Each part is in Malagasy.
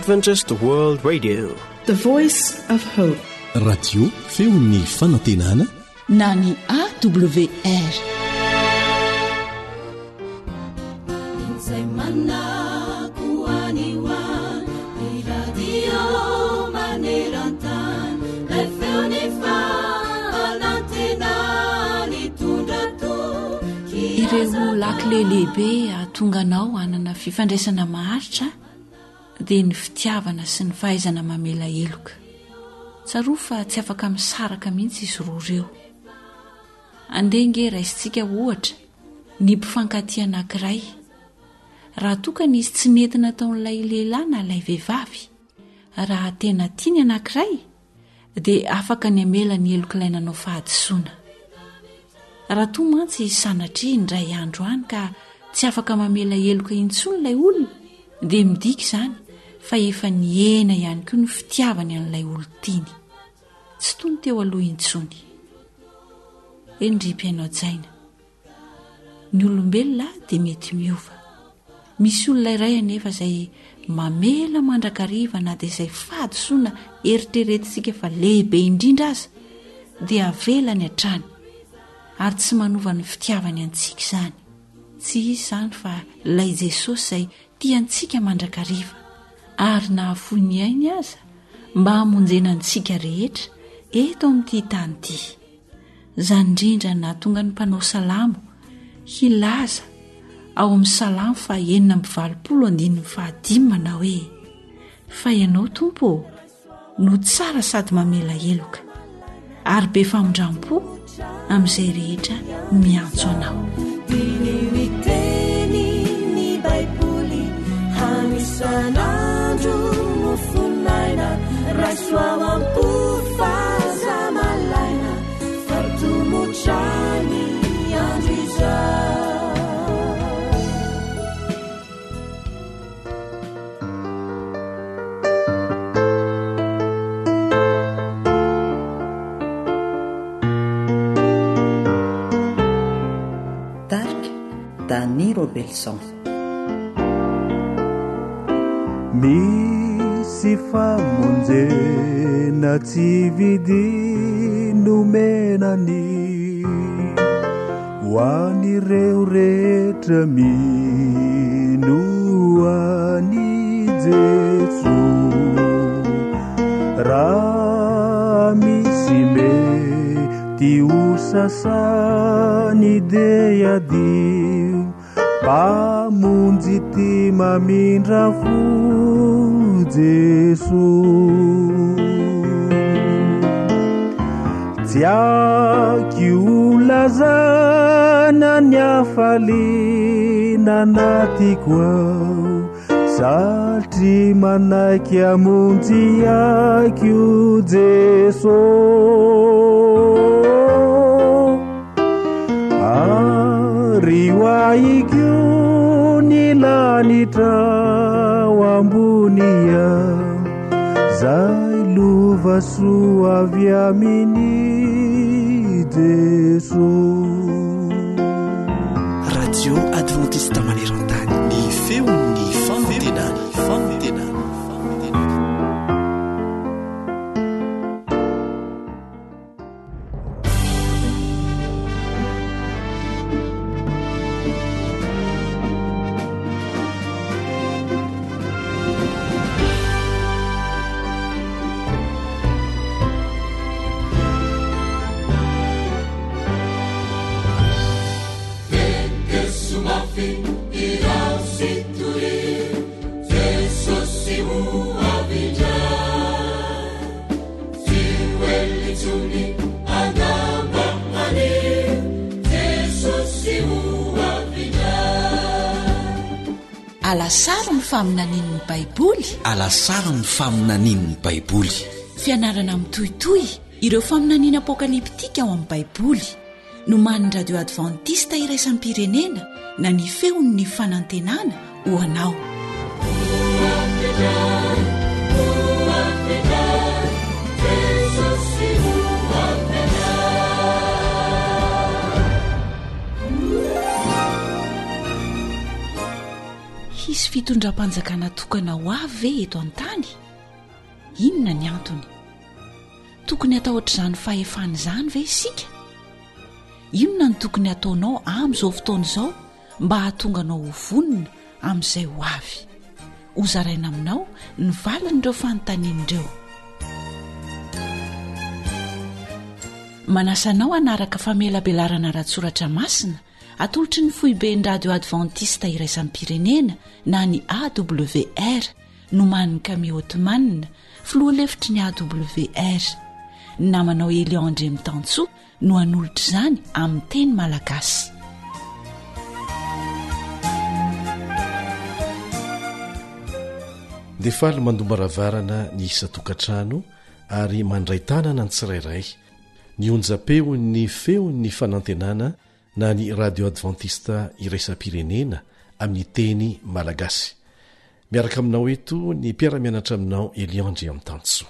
Adventist World Radio, the voice of hope. Radio feon'ny fanantenana na ny AWR. Ireo lakile lehibe ahatonga anao hanana fifandraisana maharitra dia ny fitiavana sy ny fahaizana mamela heloka. Tsaroa fa tsy afaka misaraka mihitsy izy roa ireo. Andenge raisintsika ohatra ny mpifankatia anankiray. Raha tokana izy tsy nentina taon'ilay lehilahy na ilay vehivavy, raha tena tiany anankiray dia afaka ny amela ny heloka ilay nanao fahadisoana. Raha toa mantsy sanatria indray andro any ka tsy afaka mamela heloka intsony ilay olona, dia midika izany fa efa niena ihany koa ny fitiavany an'ilay olon-tiany. Tsy toy ny teo aloha intsony. Endrim-piainao jaina. Ny olombelona dia mety miova. Misy olona iray anefa izay mamela mandrakariva na dia izay fahadisoana eritreretintsika fa lehibe indrindra aza dia avelany hatrany. Ary tsy manova ny fitiavany antsika izany. Tsy izy izany fa ilay Jesosy izay tiantsika mandrakariva. Ary nahafoy ny ainy aza mba hamonjena antsika rehetra eto amin'ity tany ity. Izany indrindra nahatonga ny mpanao salamo hilaza ao amin'ny salamo 9:25 manao hoe: fa ianao Tompo no tsara sady mamela heloka ary be famondram-po amin'izay rehetra miantso anao. Sanandro mufunaina raswamampu fazamalaina fartumuchani andriza Dark Danny Robelson. Misy famonjena tsy vidino menany ho an'ireo rehetra mino any Jeso. Raha misy mety ho sasany dia adio pamonjy ty mamindra fo Jesu. Tsy aky olazana ny afaliana anatiko ao satria manaiky amonjy aky o Jesu. Ary hoaiko ny lanitra ambonia zay lova soa avy aminy Jesu. Radio Adventiste Maneran-tany, ny feon'ny fanantenana. Alasara ny faminanin'ny Baiboly. Alasara ny faminanin'ny Baiboly. Fianarana mitohitohy ireo faminaniana apokaliptika ao amin'ny Baiboly. Noman'ny radio Adventista iraisan'ny pirenena na ny feon'ny fanantenana ho anao. tsisy fitondram-panjakana tokana ho avy ve eto an-tany? Inona ny antony? Tokony atao ohatr'izany fahefana izany ve isika? Inona ny tokony ataonao amin'izao fotoana izao mba hahatonga anao ho vonina amin'izay ho avy? Hozaraina aminao ny valin'ireo fanontanian'ireo. Manasanao hanaraka famelabelarana ratsoratra masina atolotry ny foiben'ny radio adventista iraisam-pirenena na ny AWR no man'ny Camille Ottoman, filoha lefitry ny AWR. Namanao Eliandre Mitantsoa no hanolotra izany amin'ny teny malagasy. dia faly mandomaravarana ny isa-tokantrano ary mandray tanana ny tsirairay ny onjapeo ny feon'ny fanantenana na ny radio adventista iraisam-pirenena amin'ny teny malagasy. Miaraka aminao eto ny mpiara-mianatra aminao Eliandre Mitantsoa.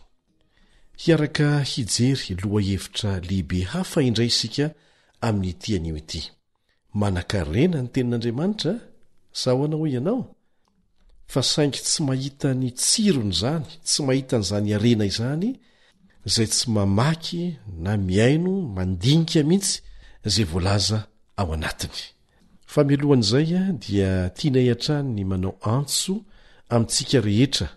Hiaraka hijery loha hevitra lehibe hafa indray isika amin'ny tian'io ity. Manan-karena ny tenin'Andriamanitra sa ahoana hoy ianao? Fa saingy tsy mahita ny tsirony izany, tsy mahita n'izany arena izany, izay tsy mamaky na miaino mandinika mihitsy izay voalaza ao anatiny. Fa mialohan'izay dia tianay hatrany ny manao antso amintsika rehetra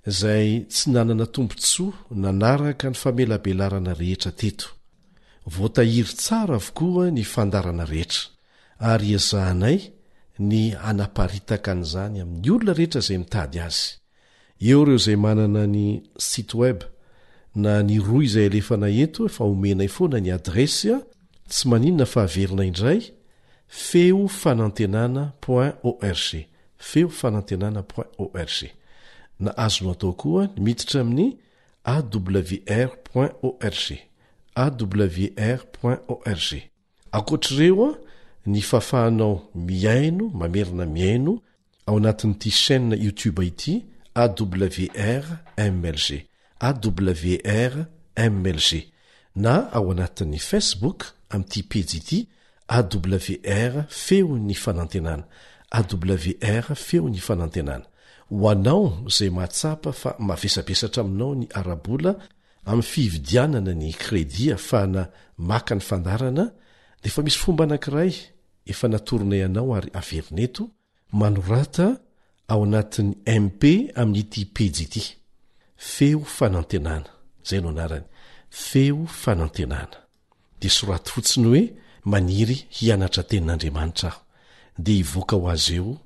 izay tsy nanana tombontsoa nanaraka ny famelabelarana rehetra teto. Voatahiry tsara avokoa ny fandarana rehetra ary ezahanay ny anaparitaka an'izany amin'ny olona rehetra izay mitady azy. Eo ireo izay manana ny site web na ny roa izay alefana eto fa omenay foana ny adresy tsy maninona fa averina indray feofanantenana.org feofanantenana.org na azonao atao koa miditra amin'ny awr.org awr.org. Ankoatr'ireo ny fahafahanao miaino mamerina miaino ao anatin'ity chaîne YouTube ity AWR MLG AWR MLG na ao anatin'ny Facebook amin'ity page ity AWR feon'ny fanantenana AWR feon'ny fanantenana. Ho anao izay mahatsapa fa mavesabesatra aminao ny arabola amin'ny fividianana ny kredi ahafahana maka ny fandarana dia efa misy fomba anankiray efa natoronay anao ary averineto manorata ao anatin'ny MP amin'ity page ity feo fanantenana izay no anarany feo fanantenana dia soraty fotsiny hoe maniry hianatra tenin'Andriamanitra aho dia hivoaka ho azy eo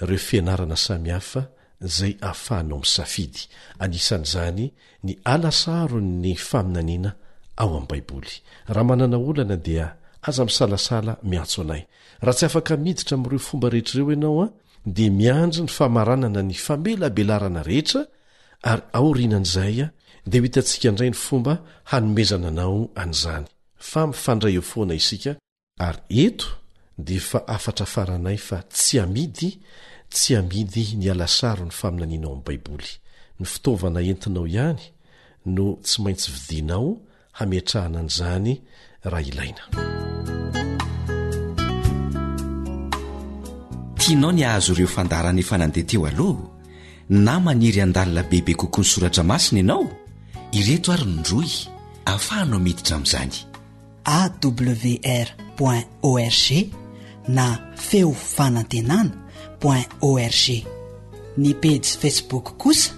ireo fianarana samihafa izay ahafahanao misafidy anisan'izany ny alasarony faminaniana ao amin'ny Baiboly. Raha manana olana dia aza misalasala miantso anay. Raha tsy afaka miditra amin'ireo fomba rehetrareo ianao dia miandry ny famaranana ny famelabelarana rehetra ary aorianan'izay dia hitantsika indray ny fomba hanomezana anao an'izany. Fa mifandray eo foana isika ary eto dia efa afatra faranay fa tsy amidy ny alasaro ny faminaniana ao amin'ny Baiboly. Ny fitaovana entinao ihany no tsy maintsy vidinao hametrahana an'izany raha ilaina. Tianao ny ahazo ireo fandarana efa nandeha teo aloha na maniry andalina bebe kokoa ny soratra masina ianao? Ireto ary ny ndroy ahafahanao miditra amin'izany. awr.org na feo fanantenana.org. Ny page Facebook kosa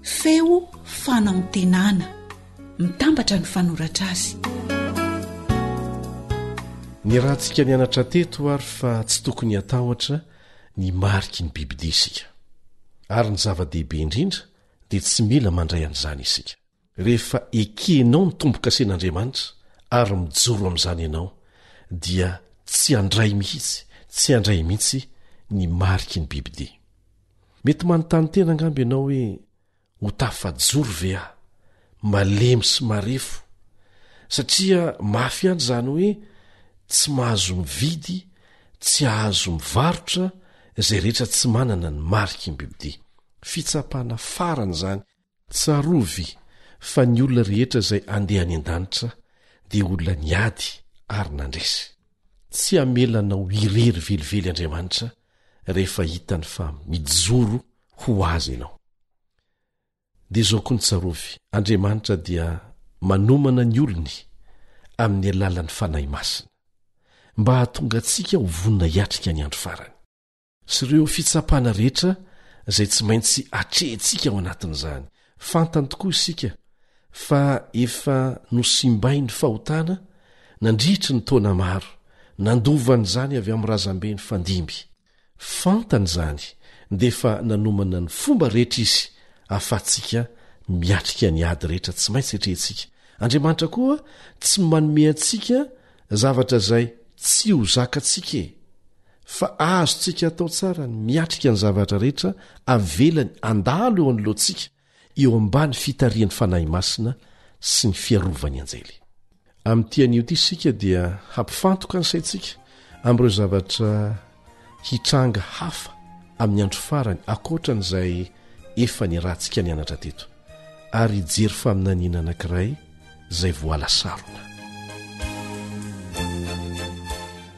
feo fanantenana, mitambatra ny fanoratra azy. Ny rahantsika nianatra teto ary fa tsy tokony hatahotra ny mariky ny Biblia isika. Ary ny zava-dehibe indrindra dia tsy mila mandray an'izany isika. Rehefa ekenao ny tombo-kasen'Andriamanitra ary mijoro amin'izany ianao dia tsy handray mihitsy ny mariky ny Biblia. Mety manontany tena angamby ianao hoe ho tafajoro ve aho, malemy sy marefo, satria mafy any izany hoe tsy mahazo mividy, tsy ahazo mivarotra izay rehetra tsy manana ny mariky ny Biblia. Fitsapana farana izany. Tsarovy fa ny olona rehetra izay andeha any an-danitra dia olona niady ary nandresy. Tsy hamelanao irery velively Andriamanitra rehefa hitany fa mijoro ho azy ianao. dia zao koa ny tsarovy, Andriamanitra dia manomana ny olony amin'ny alalan'ny fanahy masina mba hahatonga antsika ho vonina hiatrika ny andro farany, sy ireo fitsapana rehetra izay tsy maintsy atrehintsika ao anatin'izany. Fantany tokoa isika fa efa nosimbai ny fahotana, nandritry ny taona maro, nandovany izany avy amin'ny razambe ny fandimby. Fantany izany dia efa nanomana ny fomba rehetra izy ahafahantsika miatrika ny ady rehetra tsy maintsy atrehintsika. Andriamanitra koa tsy manome antsika zavatra izay tsy ho zakantsika, fa azontsika atao tsara ny miatrika ny zavatra rehetra avelany andalo eo anoloantsika, eo ambany fitarian'ny fanahy masina sy ny fiarovany anjely. Amin'n'tian'io ity isika dia hampifantoka ny saintsika amin'ireo zavatra hitranga hafa amin'ny andro farany akoatra n'izay efa nirantsika ny anatra teto, ary jery faminaniana anankiray izay voalasarona.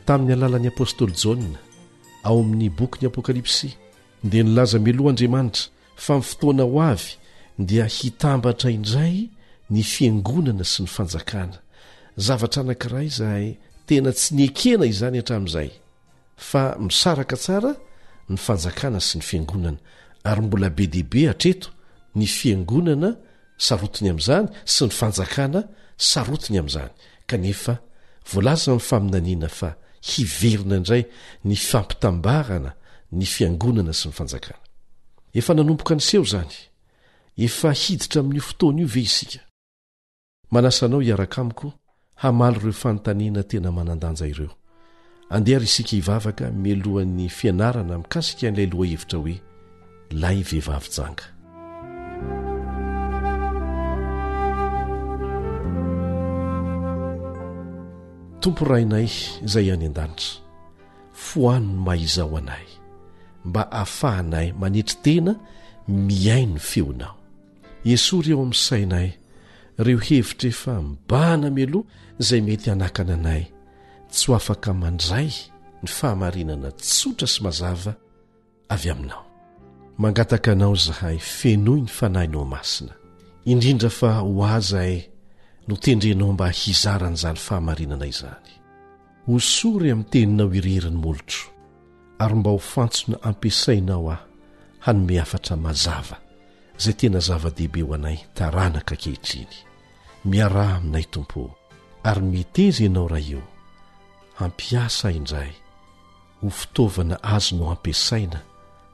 Tamin'ny alalan'ny apôstôly Jaona ao amin'ny boky ny Apokalipsy dia nilaza miloha Andriamanitra fa amin'ny fotoana ho avy dia hitambatra indray ny fiangonana sy ny fanjakana, zavatra anankiray izay tena tsy niekena izany hatramin'izay, fa misaraka tsara ny fanjakana sy ny fiangonana, ary mbola be dehibe hatreto ny fiangonana sarotiny amin'izany sy ny fanjakana sarotiny amin'izany, kanefa voalaza amin'ny faminaniana fa hiverina indray ny fampitambarana ny fiangonana sy ny fanjakana. Efa nanomboka ny seho izany, efa hiditra amin'ny fotoana io ve isika? Manasanao hiaraka amiko hamaly ireo fanontaniana tena manandanja ireo. Andeha isika hivavaka mialohan'ny fianarana mikasika an'ilay lohahevitra hoe lay vehivavy janga. Tompo rainay izay any an-danitra, foaniny mahizao anay mba ahafahanay manetry tena miaino ny feonao. Esory eo amin'ny sainay ireo hevitra efa mibahana mialoha izay mety hanakana anay tsy ho afaka mandray ny fahamarinana tsotra sy mazava avy aminao. Mangataka anao zahay fenoy ny fanahinao masina, indrindra fa ho azahay no tendrenao mba hizaran'izany fahamarinana izany. Hosory amin'ny teninao ireriny molotro, ary mba ho fantsona ampiasainao hanome hafatra mazava izay tena zava-dehibe ho anay taranaka kehitriny. Miaraha aminay Tompo, ary meteza ianao raha eo hampiasa indray ho fitaovana azonao ampiasaina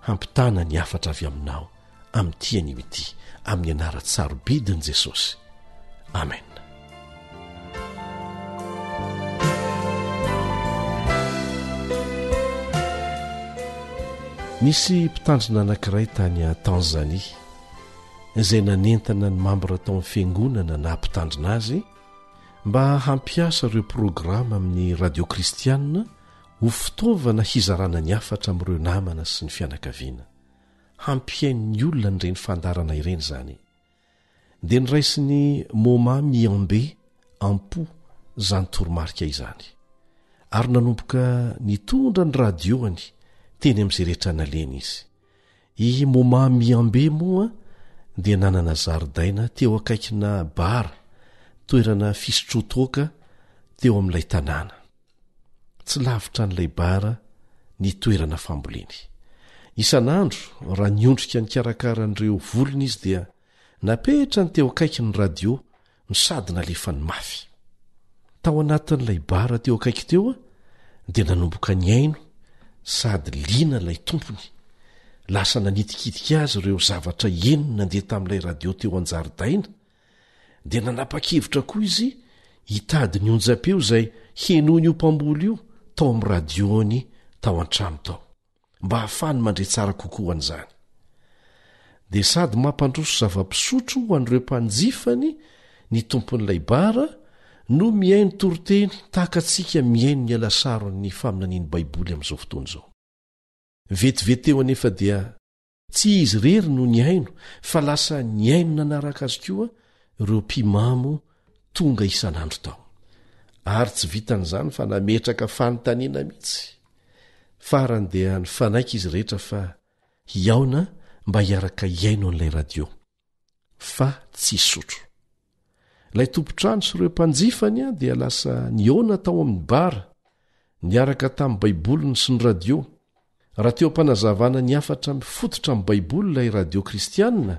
hampitana ny hafatra avy aminao amin'ity anio ity, amin'ny anara-tsarobidin'i Jesosy. Amen. Nisy mpitandrina anankiray tany a Tanzania izay nanentana ny mambra tao amin'ny fiangonana na mpitandrina azy mba hampiasa ireo programa amin'ny radio kristianina ho fitaovana hizarana ny hafatra amin'ireo namana sy ny fianakaviana, hampiain'ny olona nireny fandarana ireny izany. Dia niraisy ny Moma Miambe Ampo izany toromarika izany, ary nanomboka nitondra ny radioany teny amin'izay rehetra naleny izy. I Moma Miambe moa dia nanana zaridaina teo akaikina bara, toerana fisotrotoaka teo amin'ilay tanàna. Tsy lavitra n'ilay bara ny toerana famboleny. Isan'andro raha niondrika ny karakaran'ireo volony izy dia napetra ny teo akaiky ny radio no sady nalefa ny mafy. Tao anatin'ilay bara teo akaiky teo dia nanomboka ny aino sady liana ilay tompony. Lasa nanitikitika azy ireo zavatra enina nandeha tamin'ilay radio teo an-jaridaina, dia nanapa-kevitra koa izy hitady ny onjam-peo izay henoiny io mpamboly io tao amin'ny radiony tao an-trano tao, mba hahafahany mandre tsara kokoa an'izany. Dia sady mampandroso zava-pisotro ho an'ireo mpanjifany ny tompon'ilay bara no miaino toroteny tahaka antsika miaino ny alasaron'ny faminaniany baiboly amin'izao fotoana izao. Vetivety teo anefa dia tsy izy rery no ny aino, fa lasa ny aino nanaraka azy koa ireo mpimamo tonga isan'andro tao. Ary tsy vitan'izany fa nametraka fanontaniana mihitsy. farany dia ny fanaika izy rehetra fa hiaona mba hiaraka iaino an'ilay radio fa tsy sotro. ilay tompotrano sy ireo mpanjifany a dia lasa niona tao amin'ny bara niaraka tamin'ny baiboliny sy ny radio. raha teo ampanazavana ny afatra mifototra amin'ny baiboly ilay radio kristianina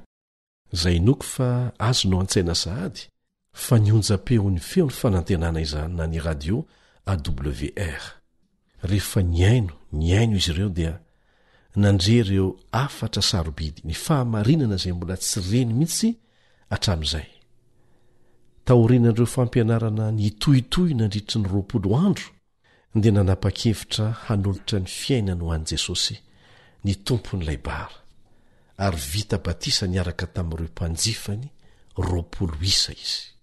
izay noko fa azo no an-tsaina sahady fa nionja-peon'ny feon'ny fanantenana izany na ny radio AWR. rehefa niaino izy ireo dia nandre ireo afatra sarobidy ny fahamarinana izay mbola tsy reny mihitsy hatramin'izay. taorinan'ireo fampianarana ny itohitohy nandritry ny 20 andro dia nanapa-kevitra hanolotra ny fiainana ho an'i Jesosy ny tompon'ilay bara ary vita batisa niaraka tamin'ireo mpanjifany 20 isa izy.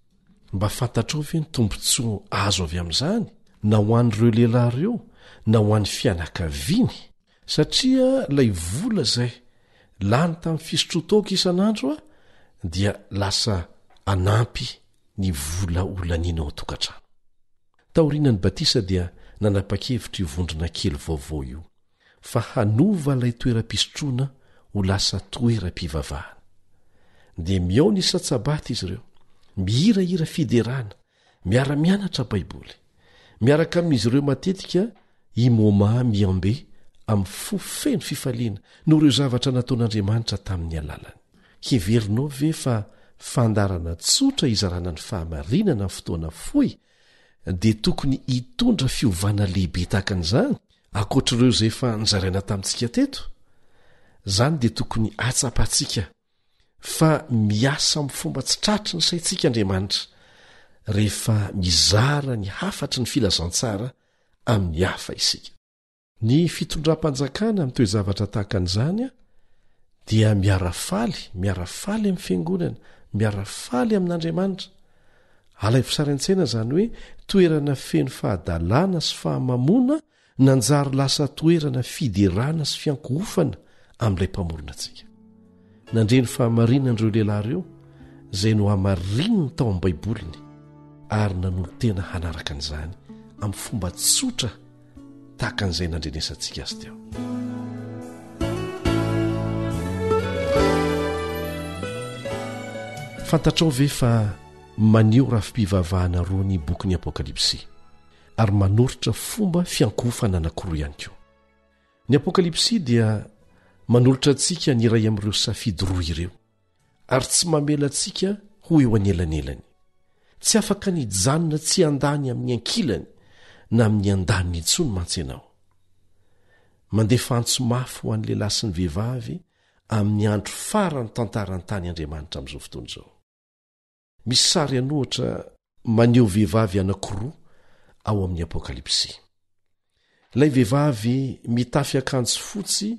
mba fantatrao ve ny tombontsoa azo avy amin'izany na ho an'ireo lehilahy ireo na ho an'ny fianakaviany satria ilay vola izay lany tamin'ny fisotrotoaka isan'andro a dia lasa anampy ny vola olaniana ao tokantrano. taorinan'ny batisa dia nanapa-kevitra io vondrona kely vaovao io fa hanova ilay toeram-pisotroana ho lasa toeram-pivavahana. dia miaona isa-tsabaty izy ireo mihirahira fiderana miara-mianatra baiboly miaraka amin'izy ireo matetika imoma miambe amin'ny fofeno fifaliana no ireo zavatra nataon'Andriamanitra tamin'ny alalany. heverinao ve fa fandarana tsotra izarana ny fahamarinana amin'ny fotoana fohy dia tokony hitondra fiovana lehibe tahaka an'izany ankoatr'ireo izay efa nizaraina tamintsika teto? izany dia tokony atsapantsika fa miasa amin'ny fomba tsy tratry ny saintsika Andriamanitra rehefa mizara ny hafatry ny filazantsara amin'ny hafa isika. ny fitondram-panjakana amin'ny toe-zavatra tahaka an'izany a dia miarafaly amin'ny fiangonana miarafaly amin'Andriamanitra. alay fisaraintsaina izany hoe toerana feno fahadalàna sy fahamamona nanjary lasa toerana fiderana sy fiankohofana amin'ilay mpamorona antsika. nandreny fahamarinan'ireo lehilahy ireo izay no hamarininy tao amin'ny baiboliny ary nanolo tena hanaraka an'izany amin'ny fomba tsotra tahaka an'izay nandrenesantsika azy teo. fantatrao ve fa maneho rafi-pivavahana roa ny bokyny apokalipsy ary manoritra fomba fiankohofana anankiroa ihany koa. ny apokalipsy dia manolotra antsika ny iray amin'ireo safidy roa ireo ary tsy mamela antsika ho eo anelanelany, tsy afaka nijanona tsy andany amin'ny ankilany na amin'ny andaniny intsony mantsy ianao. mandefa antso mafy ho an'le lahy sy ny vehivavy amin'ny andro farany tantarany tany Andriamanitra amin'izao fotoana izao. misy sary anohatra maneho vehivavy anankiroa ao amin'ny apokalipsy. ilay vehivavy mitafy akanjo fotsy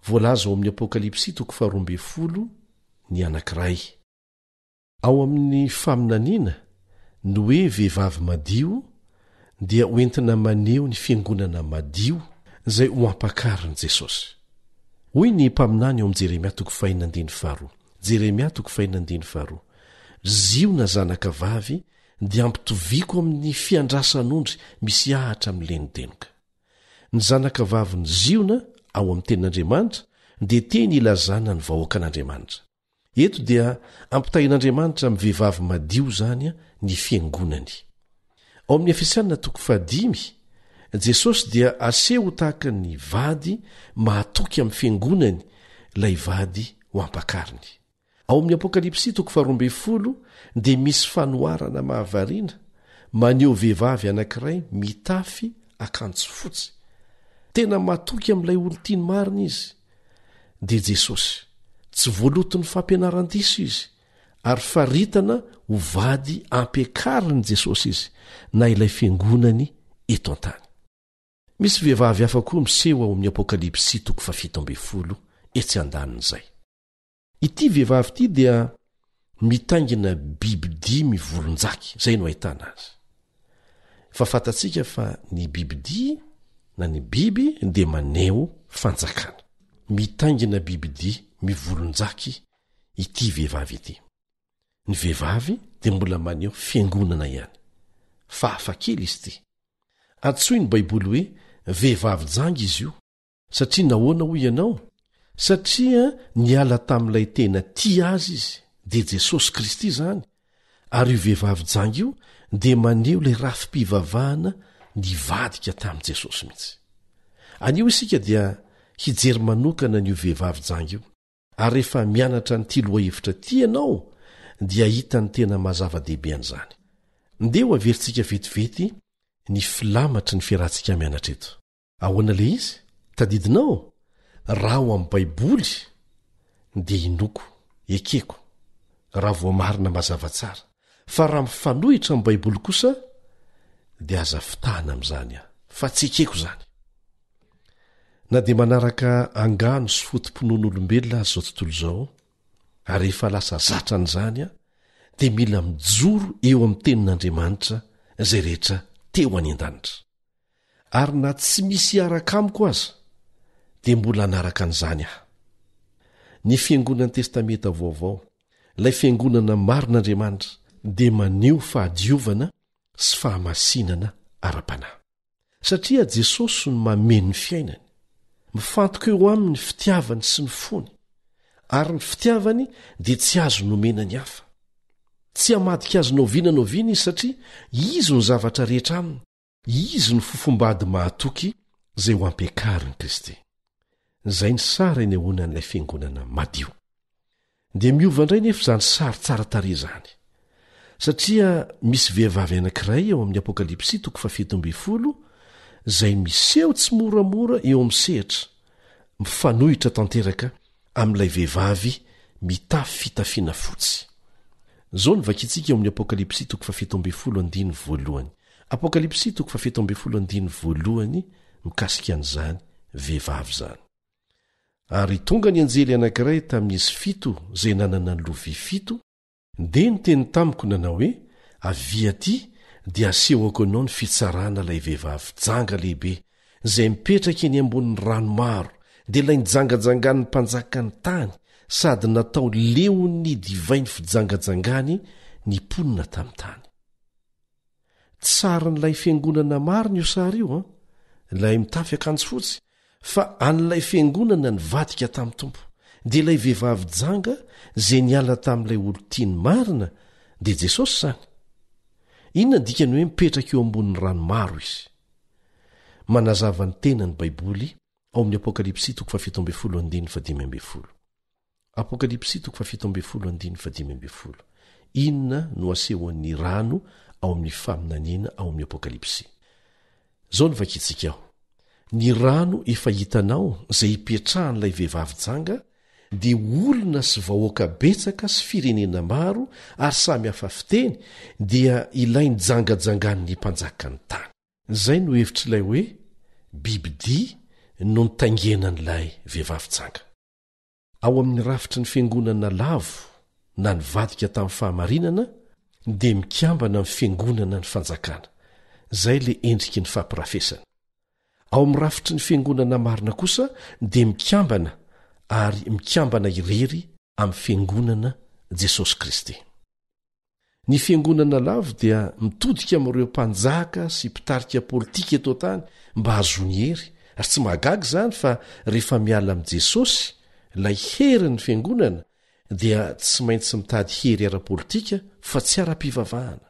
voalaza ao amin'ny apokalipsy 12 ny anankiray. ao amin'ny faminaniana no hoe vehivavy madio dia hoentina maneho ny fiangonana madio izay ho ampakarin'i Jesosy. hoy ny mpaminany ao amin'ny Jeremia 5:12. Jeremia 5:12. ziona zanaka vavy dia ampitoviako amin'ny fiandrasan'ondry misy ahatra amin'lenitenoka. ny zanaka vavy ny ziona ao amin'ny tenin'Andriamanitra dia teny ilazana ny vahoaka an'Andriamanitra. eto dia ampitahin'Andriamanitra amin'ny vehivavy madio izany ny fiangonany. ao amin'ny Efesianina 5:5 Jesosy dia aseho tahaka ny vady mahatoky amin'ny fiangonany ilay vady ho ampakariny. ao amin'ny apokalipsy 12 dia misy fanoharana mahavariana maneho vehivavy anankiray mitafy akanjo fotsy tena matoky amin'ilay olo-tiany marina izy. dia Jesosy tsy voaloton'ny fampianaran-diso izy ary faritana ho vady ampiakariny Jesosy izy na ilay fiangonany eto an-tany. misy vehivavy hafa koa miseho ao amin'ny apokalipsy 17 etsy andanin'izay. ity vehivavy ity dia mitaingina bibidia mivolonjaky izay no ahitana azy. fa fantatsika fa ny bibidia na ny biby dia maneho fanjakana. mitaingina bibidia mivolonjaky ity vehivavy ity. ny vehivavy dia mbola maneho fiangonana ihany fa hafa kely izy ity. antsoiny baiboly hoe vehivavy jangy izy io satria nahoana hoy ianao satria niala tamin'ilay tena tia azy izy dia Jesosy Kristy zany ary io vehivavy jangy io dia maneho ilay rafi-pivavahana nivadika tamin'i Jesosy mihitsy. Anio isika dia hijery manokana n'io vehivavy jangy io ary rehefa mianatra ny ty loha hevitra ty ianao dia hita ny tena mazava-dehibe an'izany. Ndeo averintsika vetivety ny filamatry ny fiarahantsika mianatra eto. Ahoana le izy? Tadidinao? Raha ao amin'ny Baiboly dia inoko, ekeko, raha voamarina mazava tsara. Fa raha mifanohitra amin'ny Baiboly kosa dia aza fitahana amin'izany aho, fa tsy ekeko zany. Na dia manaraka angano sy fotom-ponon'olombelona azy zao tontolo izao, ary rehefa lasa zatra an'izany aho, dia mila mijoro eo amin'ny tenin'Andriamanitra izay rehetra teo any an-danitra. Ary na tsy misy araka amiko aza dia mbola anaraka an'izany aho. Ny fiangonan'ny testamenta vaovao, ilay fiangonana marin'Andriamanitra, dia maneho fahadiovana sy fahamasinana ara-panahy. Satria Jesosy no mameno ny fiainany, mifantoka eo aminy fitiavany sy ny fony, ary ny fitiavany dia tsy azo nomena ny hafa. Tsy hamadika azy noviana izy satria izy ny zavatra rehetra aminy, izy ny fofombady mahatoky izay ho ampiakarin'i Kristy. Izay ny sara eny ahoanan'ilay fiangonana madio. Dia miova indray nefa izany sary tsara tarehy izany. Satria misy vehivavy anankiray eo amin'ny Apokalipsy 7:10 izay miseho tsy moramora eo amin'ny sehatra, mifanohitra tanteraka amin'ilay vehivavy mitafy fitafiana fotsy. Zao ny vakintsika eo amin'ny Apokalipsy 7:1. Apokalipsy 7:1 mikasika an'izany vehivavy zany. Ary tonga ny anjely anankiray tamin'izy 7 izay nanana ny lovia 7, dia niteny tamiko nanao hoe, avy aty dia asehoko anao ny fitsarana ilay vehivavy janga lehibe izay mipetraka eny ambonin'ny rano maro, dia ilay nijangajangan'ny mpanjaka ny tany sady natao leon'ny divainy fijangajangany ny mponina tamin'ny tany. Tsara n'ilay fiangonana marina io sary io, ilay mitafy akanjo fotsy, fa an'ilay fiangonana nivadika tamin'ny tompo, dia ilay vehivavy janga izay niala tamin'ilay olo-tiany marina dia Jesosy zany. Inona dikany hoe mipetraka eo ambonin'ny rano maro izy? Manazava ny tenany Baiboly ao amin'ny Apokalipsy 7:12. Apokalipsy 7:12. Inona no asehoan'ny rano ao amin'ny faminaniana ao amin'ny Apokalipsy? Zao ny vakintsika ao. Ny rano efa hitanao izay hipetrahan'ilay vehivavy janga dia olona sy vahoaka betsaka sy firenena maro ary samy hafa fiteny dia ilay nijangajangan'ny mpanjaka ny tany. Izay no hevitr'ilay hoe bibidia no nitaingenan'ilay vehivavy janga. Ao amin'ny rafitry ny fiangonana lavo na nivadika tamin'ny fahamarinana dia mikambana amin'ny fiangonana ny fanjakana. Izay le endriky ny fampirafesana. Ao amin'ny rafitry ny fiangonana marina kosa dia mikambana ary mikambana irery amin'ny fiangonana Jesosy Kristy. Ny fiangonana lavo dia mitodika amin'ireo mpanjaka sy mpitarika politika eto tany mba hazony hery, ary tsy mahagaga zany fa rehefa miala amin'i Jesosy ilay herin'ny fiangonana dia tsy maintsy mitady hery ara-politika fa tsy ara-pivavahana.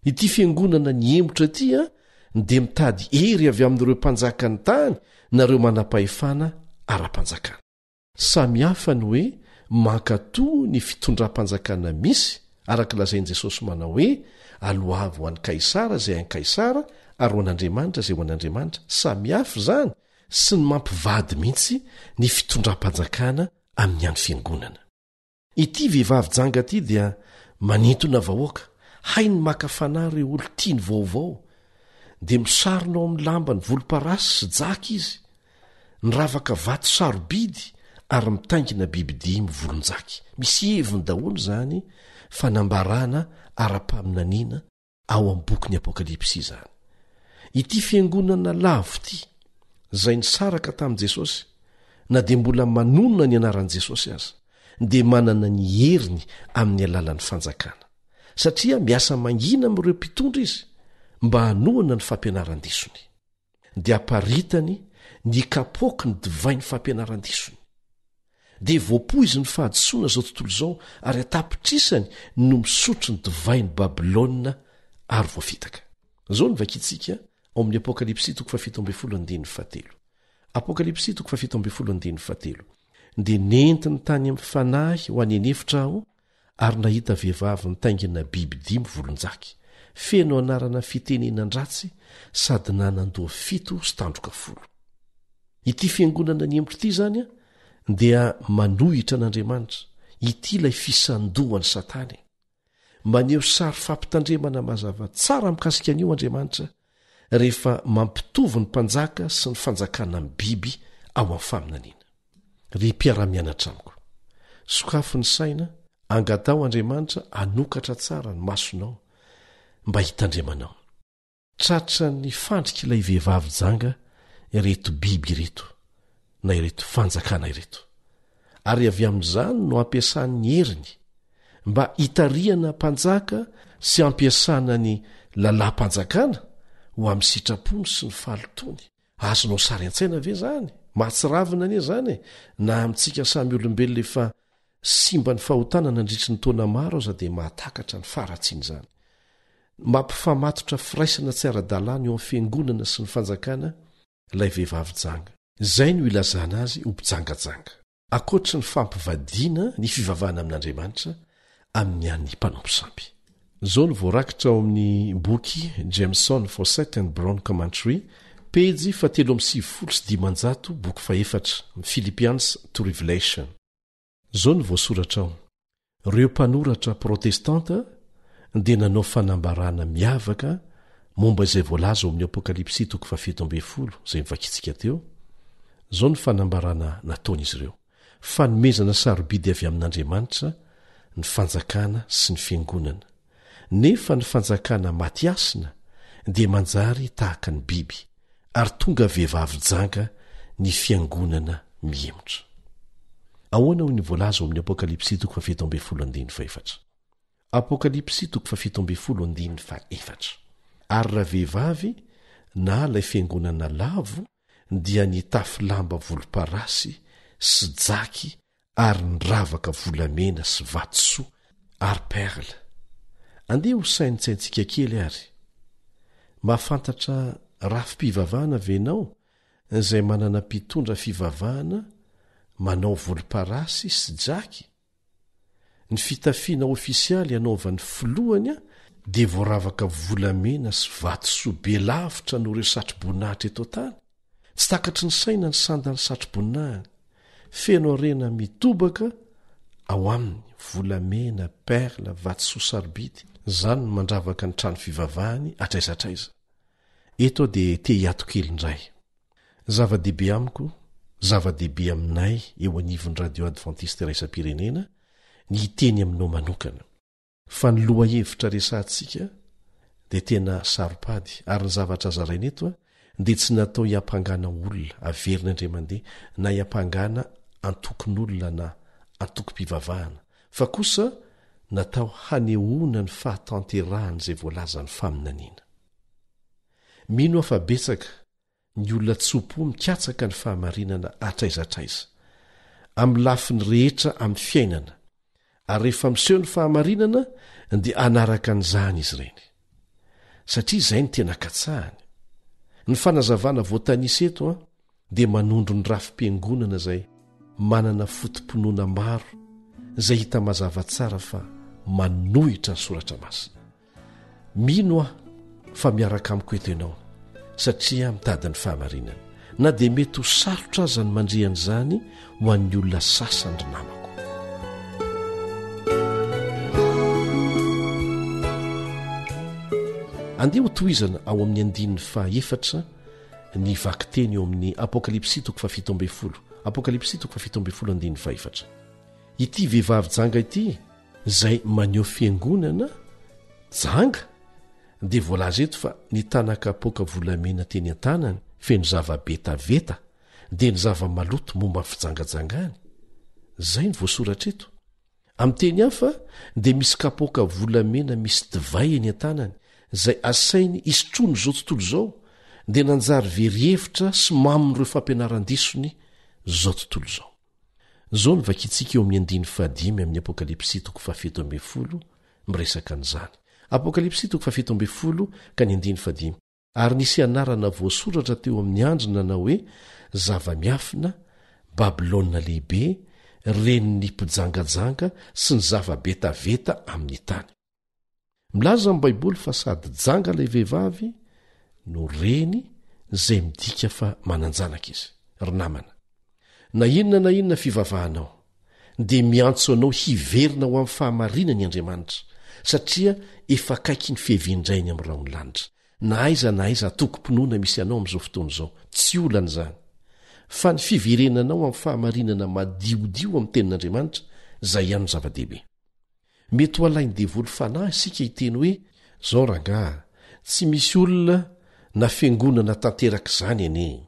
Ity fiangonana ny emotra ity dia mitady hery avy amin'ireo mpanjaka ny tany nareo manam-pahefana ara-panjakana. Samy hafa ny hoe mankatoa ny fitondram-panjakana misy araka lazain'i Jesosy manao hoe alohavy ho an'i Kaisara izay an'i Kaisara ary ho an'Andriamanitra izay ho an'Andriamanitra. Samy hafa zany sy ny mampivady mihitsy ny fitondram-panjakana amin'ny any fiangonana. Ity vehivavy janga ity dia manintona vahoaka, hainy maka fanahy ireo olo-tiany vaovao, dia misarona ao amin'ny lamba ny volomparasy sy jaka izy, ny ravaka vato sarobidy ary mitaingina bibidia mivolonjaky. Misy heviny daholo zany fanambarana ara-paminaniana ao amin'ny boky ny Apokalipsy zany. Ity fiangonana lavo ity izay nisaraka tamin'i Jesosy, na dia mbola manonona ny anaran'i Jesosy aza, dia manana ny heriny amin'ny alalan'ny fanjakana, satria miasa mangina amin'ireo mpitondra izy mba hanohana ny fampianaran-disony. Dia aparitany ny kapoky ny divay ny fampianaran-disony dia voapoizy ny fahadisoana zao tontolo izao ary atapitrisany no misotro ny divay ny babilôna ary voafitaka zao ny vakitsika ao amin'ny apokalipsy 7:7 apokalipsy 7:7 dia nentiny tany amin'ny fanahy ho any anefitra aho ary nahita vehivavy nitaingina biby 5 volonjaky feno anarana fitenenan-dratsy sady nanandoha 7 sy tandroka 10 ity fiangonana ny emotr' ity zany a dia manohitra an'andriamanitra ity ilay fisandohany satany maneho sary fampitandremana mazava tsara mikasika an'io andriamanitra rehefa mampitovy ny mpanjaka sy ny fanjakana amin'ny biby ao amin'ny faminaniana ry mpiara-mianatra amiko sokafo ny saina angatao andriamanitra anokatra tsara ny masonao mba hitandremanao tratra ny fandrika ilay vehivavy janga ireto biby ireto na ireto fanjakana ireto ary avy amin'izany no ampiasany heriny mba hitariana mpanjaka sy ampiasana ny lalam-panjakana ho amin'ny sitrapony sy ny fahalotony azonao sary an-tsaina ve zany mahatsiravina anie zany na amintsika samy olombelona efa simba ny fahotana nandritry ny taona maro aza dia mahatakatra ny faratsiany zany mampifamatotra firaisana tsy ara-dalàna eo amin'ny fiangonana sy ny fanjakana ilay vehivavy janga izay no ilazana azy ho mpijangajanga akoatra ny fampivadiana ny fivavahana amin'andriamanitra amin'ny an'ny mpanompo sampy zao ny voarakitra ao amin'ny boky Jameson Fawcett and Brown Commentary peji 375 boky faefatra Philippians to Revelation zao ny voasoratra ao reo mpanoratra protestanta dia nanao fanambarana miavaka momba izay voalaza ao amin'ny apokalipsy 7:70 izay mivakitsika teo zao ny fanambarana nataon'izy ireo fanomezana sarobidy avy amin'andriamanitra ny fanjakana sy ny fiangonana nefa ny fanjakana matiasina dia manjary tahaka ny biby ary tonga vehivavy janga ny fiangonana miemotra ahoana ho ny voalaza ao amin'ny apokalipsy 7:74 apokalipsy 7:74 ary raha vehivavy na ilay fiangonana lavo dia ny tafilamba volomparasy sy jaky ary ny ravaka volamena sy vatosoa ary perla andeha ho sainitsaintsika kely ary mahafantatra rafi-pivavahana venao izay manana mpitondra fivavahana manao volomparasy sy jaky ny fitafiana ofisialy anaovan'ny filohany a dia voaravaka volamena sy vatosoa be lavitra no ireo satroboninahitra eto tany tsy takatry ny saina ny sandany satroboninahiny feno arena mitobaka ao aminy volamena perla vatosoa sarobidy zany no mandravaka ny trano fivavahany atraizatraiza eto dia te hiatokely indray zava-dehibe amiko zava-dehibe aminay eo anivon'ny radio adventiste raisam-pirenena ny hiteny aminao manokana fa ny loha hevitra resantsika dia tena saropady ary ny zavatra zaraina eto a dia tsy natao hiampangana olona averina indray mandeha na hiampangana antokon'olona na antokom-pivavahana fa kosa natao hanehoana ny fahatanterahanyizay voalaza ny faminaniana mino afa betsaka ny olona tsopo mikatsaka ny fahamarinana atraizatraiza amin'ny lafiny rehetra amin'ny fiainana ary rehefa miseho ny fahamarinana dia anaraka n'izany izy ireny satria izay ny tena katsahany ny fanazavana voatanisa eto a dia manondro ny rafi-piangonana izay manana fotomponoana maro izay hita mazava tsara fa manohitra ny soratra masina mino aho fa miaraka amiko eto ianao satria mitady ny fahamarinana na dia mety ho sarotra aza ny mandrian'izany ho an'ny olona sasany ry namako andeha ho tohizana ao amin'ny andininy faefatra ny vakiteny eo amin'ny apokalipsy 7:70 apokalipsy 7:74 ity vehivavy janga ity izay maneho fiangonana janga dia voalaza eto fa ny tanakapoka volamena teny an-tanany feno zava-betaveta dia ny zava-maloto momba fijangajangany izay ny voasoratra eto amin'ny teny hafa dia misy kapoka volamena misy divay eny an-tanany izay asainy isotrono izao tontolo izao dia nanjary verihevitra sy mamin'ireo fampianarandisony zao tontolo zao. Zao ny vakitsika eo amin'ny 5 amin'ny Apokalipsy 7 miresaka an'izany. Apokalipsy 7 ka ny 5. Ary nisy anarana voasoratra teo amin'ny andrina na hoe zava-miafina, Babilôna lehibe, renin'ny mpijangajanga sy ny zava-betaveta amin'ny tany. Milaza amin'ny Baiboly fa sady janga ilay vehivavy no reny izay midika fa mananjanaka izy. Ry namana, na inona fivavahanao dia miantso anao hiverina ho amin'ny fahamarinany Andriamanitra, satria efa akaiky ny fihevendrainy amin'ny raha lanitra. Na aiza toko-pinoana misy anao amin'izao fotoana izao, tsy olan'izany. Fa ny fiverenanao amin'ny fahamarinana madiodio amin'ny tenin'Andriamanitra, izay ihany no zava-dehibe. Mety ho alainy devoly fanahy isika hiteny hoe, zao rangahy, tsy misy olona na fiangonana tanteraka izany anie.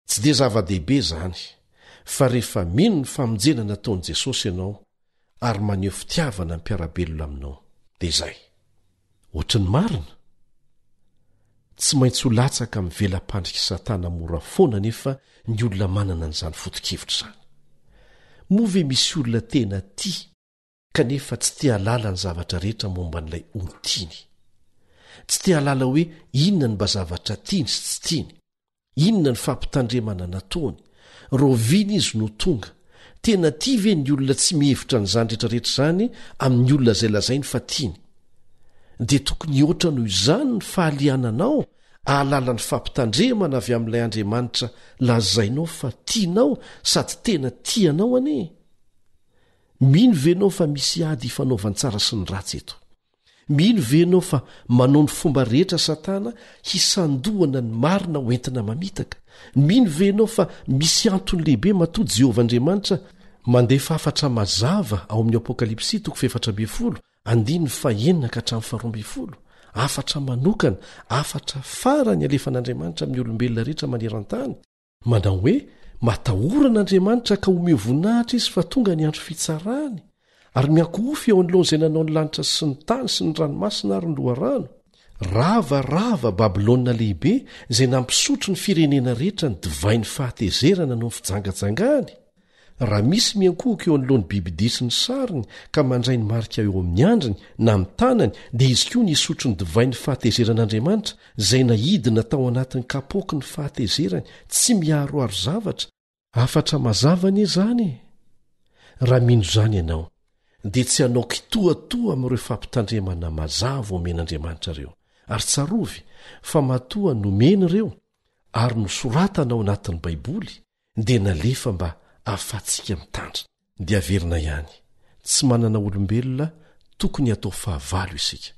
Tsy dia zava-dehibe izany, fa rehefa mino ny famonjena nataon'i Jesosy ianao ary maneho fitiavana ny mpiarabelona aminao, dia izay. Ohatran'ny marina. Tsy maintsy ho latsaka amin'ny velam-pandriky Satana mora foana nefa ny olona manana an'izany foto-kevitra izany. Moa ve misy olona tena tia kanefa tsy tia halala ny zavatra rehetra momba n'ilay olon-tiany? Tsy tia halala hoe inona ny mba zavatra tiany sy tsy tiany, inona ny fampitandremana nataony, rovina izy no tonga. Tena tia ve ny olona tsy mihevitra n'izany rehetrarehetra izany amin'ny olona izay lazainy fa tiany? Dia tokony oatra noho izany ny fahaliananao ahalala ny fampitandremana avy amin'ilay Andriamanitra lazainao fa tianao sady tena tianao anie. Mino venao fa misy ady ifanaovan-tsara sy ny ratsy eto? Mino venao fa manao ny fomba rehetra Satana hisandohana ny marina ho entina mamitaka? Mino venao fa misy antony lehibe matody Jehovah Andriamanitra mandefa afatra mazava ao amin'ny Apokalipsy 7 andiny fahenina ka hatramin'ny 12, afatra manokana, afatra farany alefan'Andriamanitra amin'ny olombelona rehetra maneran-tany. Manao hoe matahoran'Andriamanitra ka omeo voninahitra izy fa tonga ny andro fitsarany, ary miankohofy eo anoloana izay nanao ny lanitra sy ny tany sy ny ranomasina ary ny loharano. Rava Babilôna lehibe izay nampisotro ny firenena rehetra ny divay ny fahatezerana no ny fijangajangany. Raha misy miankohoka eo anoloan'ny biby sy ny sariny ka mandray ny marika eo amin'ny andriny na amin'ny tanany, dia izy koa nisotro ny divay ny fahatezeran'Andriamanitra izay nahidina tao anatin'ny kapoky ny fahatezerany, tsy miaroaro zavatra. Afatra mazavany izany. Raha mino izany ianao, dia tsy hanao kitoatoa amin'ireo fampitandremana mazava omen'Andriamanitra ireo, ary tsarovy fa matoa nomeny ireo ary nosoratana ao anatin'ny Baiboly dia nalefa mba ahafatsika mitandrina. Dia averina ihany, tsy manana olombelona tokony hatao fahavalo isika,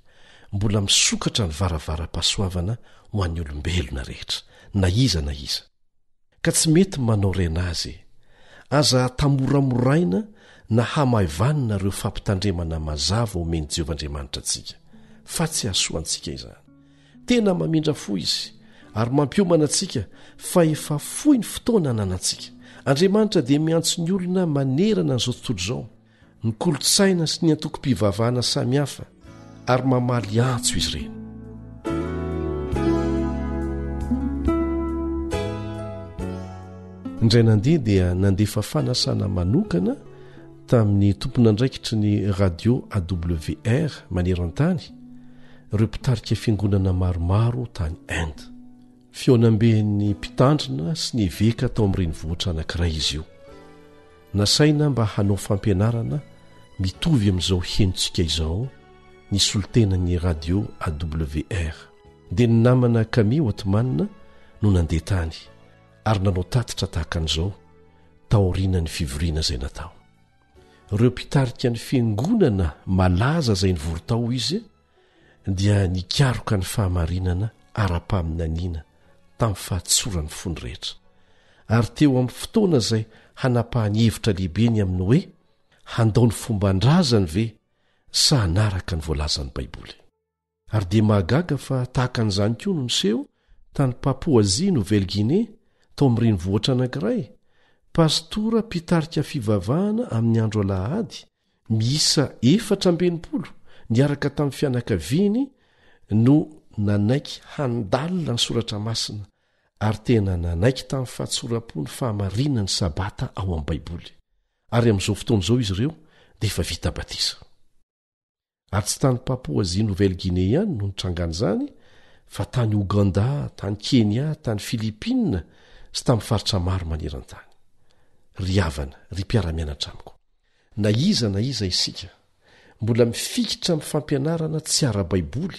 mbola misokatra ny varavara-pahasoavana ho an'ny olombelona rehetra, na iza. Ka tsy mety manao rena azy, aza tamoramoraina na hamahivanina ireo fampitandremana mazava omeny Jehovah Andriamanitra antsika, fa tsy hasoantsika izany. Tena mamindra fo izy ary mampiomana antsika fa efa fohy ny fotoana ananantsika. Andriamanitra dia miantso ny olona manerana n'izao tontolo izao, ny kolotsaina sy ny antoko-pivavahana samihafa, ary mamaly antso izy ireny. Indray nandeha dia nandefa fanasana manokana tamin'ny tompon'andraikitry ny radio AWR maneran-tany ireo mpitarika fiangonana maromaro tany Inde. Fionamben'ny mpitandrina sy ny veka tao amin'ireny vohitra anankiray izy io. Nasaina mba hanao fampianarana mitovy amin'izao henontsika izao ny solitenan'ny radio AWR. Dia ny namana Camille Ottoman no nandeha tany ary nanao tatitra tahaka an'izao taoriana ny fivoriana izay natao. Ireo mpitarika ny fiangonana malaza izay nivory tao izy dia nikaroka ny fahamarinana ara-paminaniana tamin'ny fahatsoran'ny fony rehetra, ary teo amin'ny fotoana izay hanapahany hevitra lehibeny aminy hoe handao ny fomban-drazany ve sa hanaraka ny voalazan'ny Baiboly. Ary dia mahagaga fa tahaka an'izany koa no niseho tany Papouasie Nouvelle-Guinée tao amin'ireny vohitra anankiray. Pastora mpitarika fivavahana amin'ny andro alahady miisa 420 niaraka tamin'ny fianakaviany no nanaiky handalina ny soratra masina ary tena nanaiky tamin'ny fahatsoram-po ny fahamarinany sabata ao amin'ny baiboly ary amin'izao fotoana izao izy ireo dia efa vita batisa ary tsy tany Papouasie Nouvelle-Guinée ihany no nitrangana izany fa tany Ouganda, tany Kenya, tany Filipina sy tamin'ny faritra maro maneran-tany. Ry havana, ry mpiara-mianatra amiko, na iza isika mbola mifikitra amin'ny fampianarana tsy ara-baiboly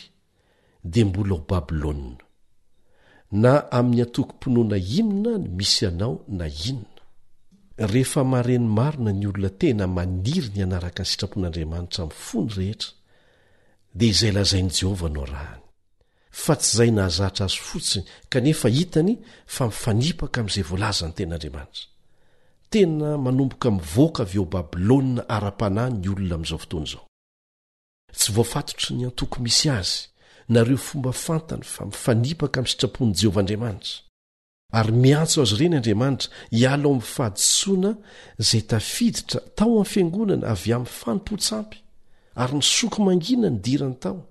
dia mbola ho Babilôna, na amin'ny atoko-pinoana inona ny misy anao na inona. Rehefa mareny marina ny olona tena maniry ny anaraka ny sitrapon'Andriamanitra amin'ny fony rehetra dia izay lazain'i Jehovah no arahany, fa tsy izay nahazatra azy fotsiny kanefa hitany fa mifanipaka amin'izay voalazany ten'Andriamanitra. Tena manomboka mivoaka avy eo Babilôna ara-panahy ny olona amin'izao fotoana izao. Tsy voafatotry ny antoko misy azy nareo fomba fantany fa mifanipaka amin'ny sitrapon'i Jehovah Andriamanitra, ary miantso azy ireny Andriamanitra hiala ao amin'ny fahadisoana izay tafiditra tao amin'ny fiangonana avy amin'ny fanompo-tsampy, ary ny soko mangina ny dirany tao.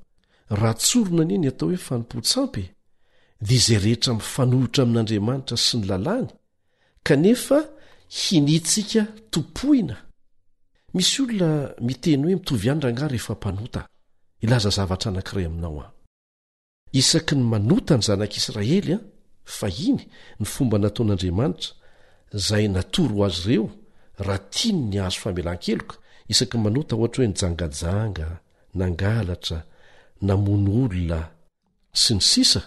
Raha tsorona anie ny atao hoe fanompo-tsampy dia izay rehetra mifanohitra amin'Andriamanitra sy ny lalàny, kanefa hinitsika topoina. Misy olona miteny hoe mitovy ihany rangaha rehefa mpanota. Ilaza zavatra anankiray aminao aho. Isaky ny manota ny zanak'Israely fa iny ny fomba nataon'Andriamanitra izay natoro azy ireo raha tiany ny hazo famelan-keloka. Isaky ny manota ohatra hoe nijangajanga, nangalatra, namono olona sy ny sisa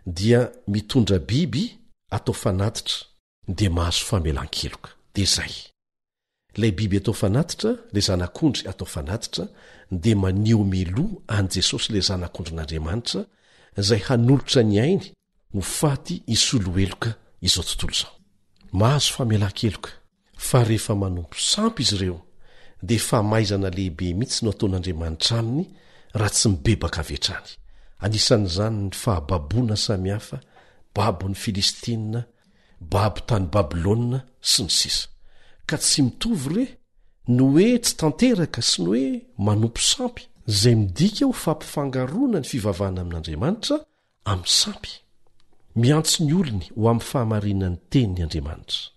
dia mitondra biby atao fanatitra dia mahazo famelan-keloka. Dia izay. Ilay biby atao fanatitra, ilay zanak'ondry atao fanatitra dia maneho miloa an' Jesosy ilay zanak'ondrin'Andriamanitra izay hanolotra ny ainy ho faty isolo eloka izao tontolo izao. Mahazo famelan-keloka. Fa rehefa manompo sampy izy ireo dia famaizana lehibe mihitsy no ataon'Andriamanitra aminy raha tsy mibebaka avetrany. Anisan'izany ny fahababoana samihafa, babo ny Filistina, babo tany Babilôna sy ny sisa. Ka tsy mitovy re no hoe tsy tanteraka sy ny hoe manompo sampy izay midika ho fampifangaroana ny fivavahana amin'Andriamanitra amin'ny sampy. Miantso ny olony ho amin'ny fahamarinan'ny tenin'ny Andriamanitra.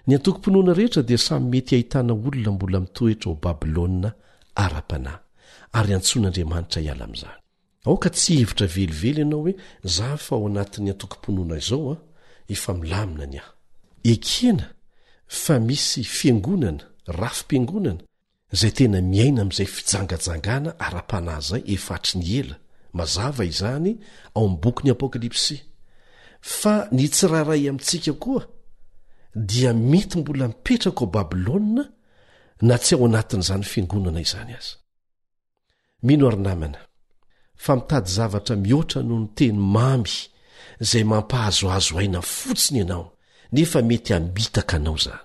Ny antoko-pinoana rehetra dia samy mety ahitana olona mbola mitoetra ho Babilôna ara-panahy, ary antson'Andriamanitra hiala amin'izany. Aoka tsy hevitra velively ianao hoe za fa ao anatin'ny antoko-pinoana izao efa milamina ny ahy. Ekena fa misy fiangonana, rafim-piangonana izay tena miaina amin'izay fijangajangana ara-panahy izay efatry ny ela. Mazava izany ao amin'ny boky ny Apokalipsy. Fa ny tsiraray amintsika koa dia mety mbola mipetraka ao Babilôna na tsy ao anatin'izany fiangonana izany aza. Mino ary namana, fa mitady zavatra mihoatra noho ny teny mamy izay mampahazoazo aina fotsiny ianao, nefa mety hamitaka anao izany.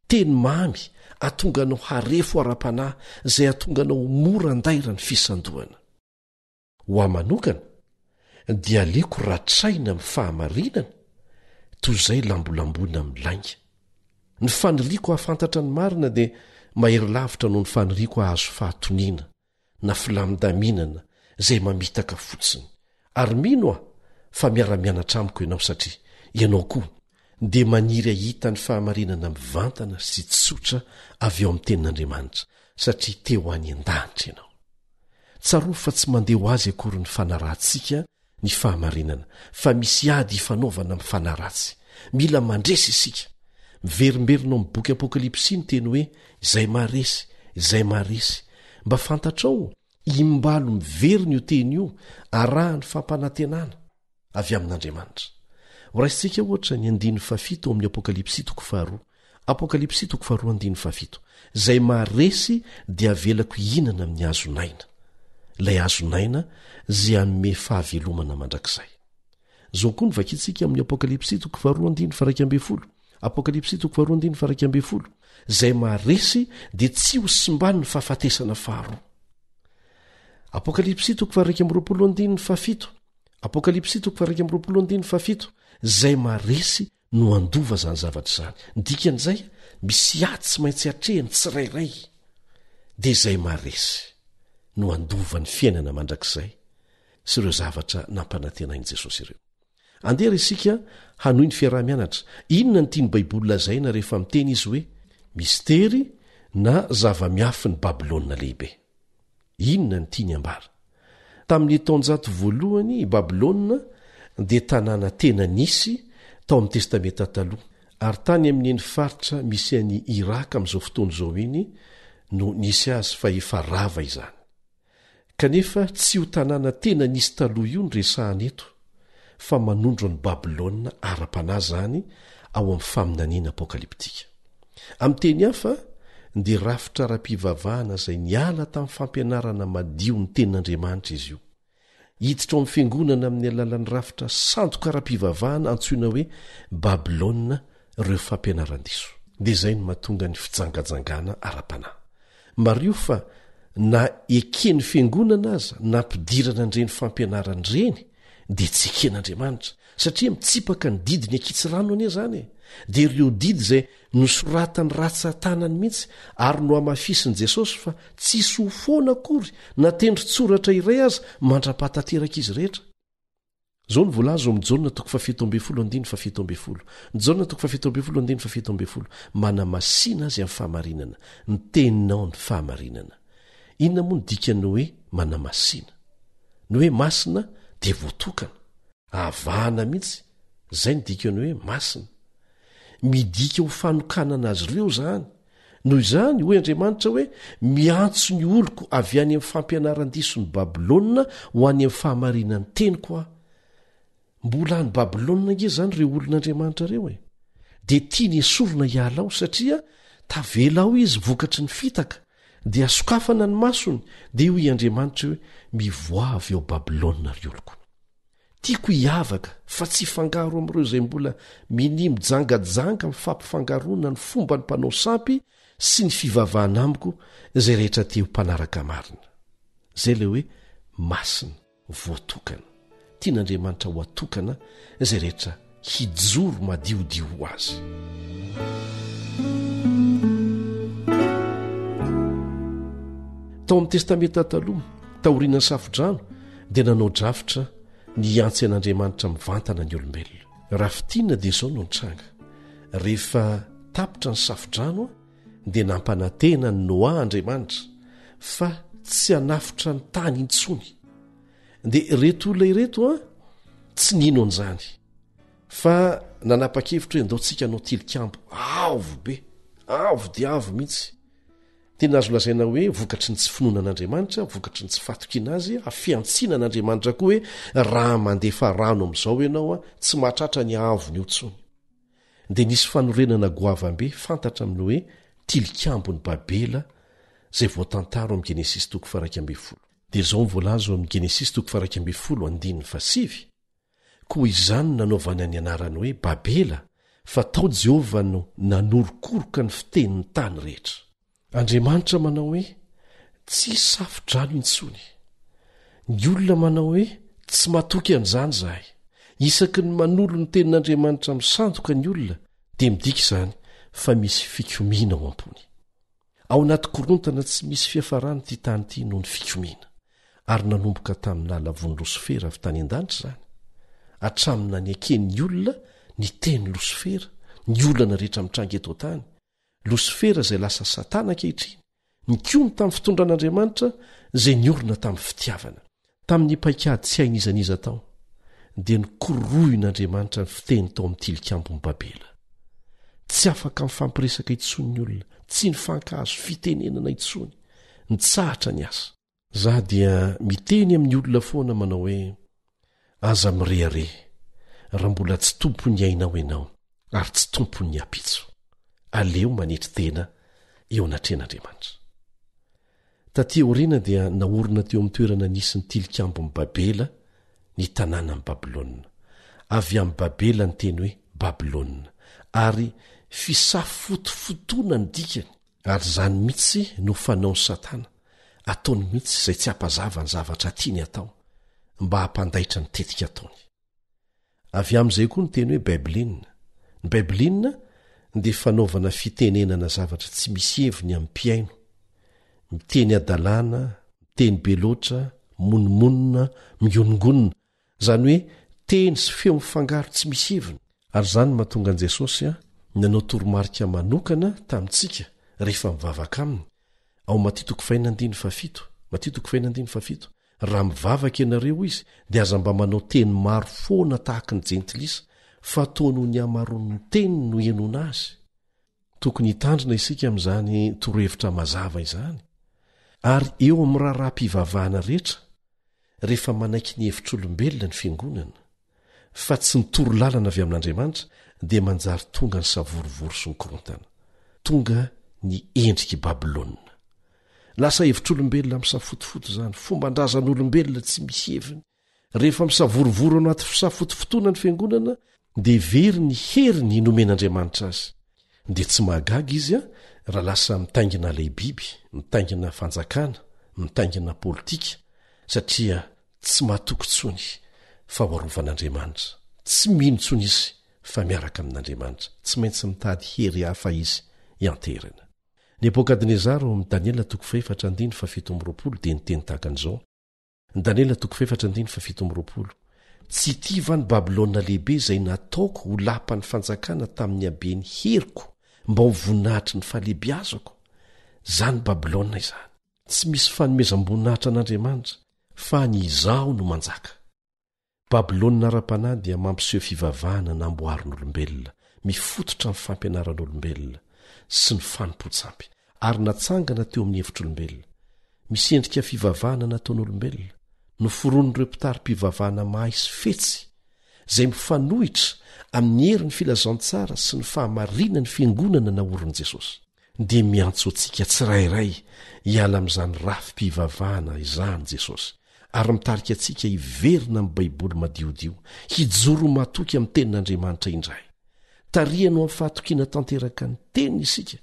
Teny mamy atonga anao harefo ara-panahy izay atonga anao mora andaira ny fisandohana. Ho aho manokana dia aleko ratraina amin'ny fahamarinana toy izay lambolambona milainga. Ny faniriako hahafantatra ny marina dia mahery lavitra noho ny faniriako hahazo fahatoniana na filamidaminana izay mamitaka fotsiny. Ary mino aho fa miara-mianatra amiko ianao satria ianao koa dia maniry ahita ny fahamarinana mivantana sy tsotra avy eo amin'ny tenin'Andriamanitra satria teo any an-danitra ianao. Tsaroa fa tsy mandeha ho azy akory ny fanarahntsika ny fahamarinana, fa misy ady hifanaovana amin'ny fanaratsy. Mila mandresy isika. Miverimberina amin'ny boky Apokalipsy ny teny hoe izay maharesy, mba fantatrao imbalo miverina io teny io arahan'ny fampanantenana avy amin'Andriamanitra. Horaisitsika ohatra ny 7 amin'ny Apokalipsy 2. Apokalipsy 2:7. Izay maharesy dia avelako hihinana amin'ny hazonaina. Ilay hazonaina izay hanome fahavelomana mandrakizay. Zao koa ny vakitsika amin'ny Apokalipsy 2:12. Apokalipsy 2:12. Izay maharesy dia tsy ho simbany ny fahafatesana faharoa. Apokalipsy 2:17. Apokalipsy 2:17. Izay maharesy no andova zany zavatra izany. Ndikan'izay misy ady tsy maintsy hatrehany tsirairay. Dia izay maharesy no andova ny fiainana mandrakizay sy ireo zavatra nampanantenain'i Jesosy ireo. andehra isika hanohy ny fiarah-mianatra inona ny tiany baiboly lazaina rehefa miteny izy hoe mistery na zava-miafy ny babilôna lehibe inona ny tiany ambara tamin'ny taonjato voalohany i babilôna dia tanàna tena nisy tao amin'ny testamenta taloha ary tany amin'ny eny faritra misy any iraka amin'izao fotoana izao iny no nisy azy fa efa rava izany kanefa tsy ho tanàna tena nisy taloha io ny resahana eto fa manondro ny babilôna ara-panahy zany ao amin'ny faminaniana apokaliptika amin'ny teny hafa dia rafitra ra-pivavahana izay niala tamin'ny fampianarana madio ny tenin'andriamanitra izy io hiditra ao amin'ny fiangonana amin'ny alalan'ny rafitra sandoka ra-pivavahana antsoina hoe babilôna ireo fampianaran-diso dia izay no mahatonga ny fijangajangana ara-panahy mario fa na ekeny fiangonana aza na mpidirana an'ireny fampianaran'ireny dia tsy eken'andriamanitra satria mitsipaka ny didiny akitsirano anie zany dia ireo didy izay nosoratany ratsatanany mihitsy ary no hamafisin'i jesosy fa tsisy ho foana akory na tendritsoratra iray aza mandra-pahatateraka izy rehetra zao ny voalazo amin'ny Jaona 7:17 manamasina azy amin'ny fahamarinana ny teninao ny fahamarinana inona moa ny dikany hoe manamasina ny hoe masina dia voatokana avahana mihitsy izay ny dikany hoe masina midika ho fanokanana azy ireo zany noho izany hoy Andriamanitra hoe miantso ny oloko avy any amin'ny fampianaran-diso ny babilôna ho any amin'ny fahamarinany teny koa mbola any babilôna nge zany ireo olon'Andriamanitra ireo dia tia ny esorona hialao satria tavelao izy vokatry ny fitaka dia asokafana ny masony dia hoy Andriamanitra hoe mivoavy ao babilôna ry oloko tiako hiavaka fa tsy fangaro amin'ireo izay mbola minimijangajanga mifampifangarona ny fomba ny mpanao sampy sy ny fivavahana amiko izay rehetra teo mpanaraka marina izay le hoe masina voatokana tian'Andriamanitra ho atokana izay rehetra hijoro madiodio ho azy tao amin'ny testamenta taloha taoriana safodrano dia nanao drafitra ny antsy an'Andriamanitra mivantana ny olombelona raha fitiana dia izao no nitranga rehefa tapitra ny safodrano dia nampanantena ny Noa Andriamanitra fa tsy hanafitra ny tany intsony dia reto olona ireto tsy nino an'izany fa nanapa-kevitra hoe andao tsika anao tilikambo avo be avo dia avo mihitsy tena azo lazaina hoe vokatry ny tsy finoanan'Andriamanitra vokatry ny tsy fatokina azy afiantsiana n'Andriamanitra koa hoe raha mandefa rano amin'izao ianao tsy mahatratra ny avo ny otsony dia nisy fanorenana goavambe fantatra amin'ny hoe tilikambony Babela izay voatantaro amin'ny Genesis 1:12 dia izao mivolazo amin'ny Genesis 1:17 koa izany nanaovana ny anarany hoe Babela fa tao Jehova no nanorokoroka ny fitenin'ny tany rehetra Andriamanitra manao hoe tsy safodrano intsony ny olona manao hoe tsy matoky an'izany zahay isaky ny manolo ny tenin'Andriamanitra misandoka ny olona dia midika izany fa misy fikomiana ao am-pony ao anaty korontana tsy misy fiafarany ty tany ity noho ny fikomiana ary nanomboka tamin'ny nalavon'ny Losifera avy tany an-danitra zany atramina ny aken'ny olona ny teny Losifera ny olana rehetra mitrangy eto tany Losifera izay lasa satana ankehitriny nikony tamin'ny fitondran'Andriamanitra izay niorina tamin'ny fitiavana tamin'ny paikady tsy hain'izaniza tao dia nikorohin'Andriamanitra ny fiteny tao amin'ny tilikambony Babela tsy afaka mifampiresaka intsony ny olona tsy ny fankahazo fitenenana intsony nitsahatra ny asa za dia miteny amin'ny olona foana manao hoe aza mirehare raha mbola tsy tompony ainao ianao ary tsy tompony apitso aleo manetry tena eo anatren'Andriamanitra taty aoriana dia naorina teo amin'ny toerana nisy ny tilikambony Babela ny tanàna amin'ny Babilôna avy amin'ny Babela ny teny hoe Babilôna ary fisafotofotoana ny dikany ary zany mihitsy no fanaony Satana ataony mihitsy izay tsy hampazava ny zavatra tiany atao mba hampandaitra ny tetika ataony avy amin'izay koa ny teny hoe Baiblina ny Baiblina dia fanaovana fitenenana zavatra tsy misy heviny amin'ny mpiaino miteny adalàna miteny be loatra monomonina mionongonina zany hoe teny sy feo mifangaro tsy misy heviny ary zany mahatonga an' jesosy nanao toromarika manokana tamintsika rehefa mivavaka aminy ao Matitoko 5:7 raha mivavaka ianareo izy dia aza mba manao teny maro foana tahaka ny jentilisa fa toa noho ny hamaroan'ny teny no henona azy. Tokony hitandrina isika amin'izany torohevitra mazava izany ary eo amin'ny raharaha-mpivavahana rehetra rehefa manaiky ny hevitr'olombelona ny fiangonana fa tsy nitoro lalana avy amin'Andriamanitra dia manjary tonga ny savorovoro sy ny korontana, tonga ny endriky Babilôna. Lasa hevitr'olombelona misafotofoto izany, fomban-drazan'olombelona tsy misy heviny. Rehefa misavorovoro anaty fisafotofotoana ny fiangonana dia very ny heriny nomen'Andriamanitra azy. Dia tsy mahagaga izy raha lasa mitaingina ilay biby, mitaingina fanjakana, mitaingina politika, satria tsy mahatoky tsony fa hoarovan'Andriamanitra. Tsy mino tsony izy fa miaraka amin'Andriamanitra, tsy maintsy mitady hery hafa izy ianterana. Nebokadnezara amin'ny Daniela 4:7 dia niteny tahaka an'izao. Daniela 4:7 tsy tiva ny Babilôna lehibe izay nataoko ho lapa ny fanjakana tamin'ny habeny heriko mba ho voninahitry ny fahalehibiazako. Zany Babilôna izany, tsy misy fanomezam-boninahitra an'Andriamanitra fa ny izaho no manjaka. Babilôna ara-panahy dia mampiseho fivavahana namboarin'olombelona, mifototra amin'ny fampianaran'olombelona sy ny fanompontsampy ary natsangana teo amin'ny hevitr'olombelona. Misy endrika fivavahana nataon'olombelona noforon'ireo mpitary-pivavahana mahay sy fetsy izay mifanohitra amin'ny herin'ny filazantsara sy ny fahamarinana ny fiangonana naorin'i Jesosy. Dia miantso antsika tsirairay hiala amin'izany rafim-pivavahana izany Jesosy ary mitarika antsika hiverina amin'ny baiboly madiodio, hijoro matoky amin'ny tenin'Andriamanitra indray. Tarihana amin'ny fahatokiana tanteraka ny teniny isika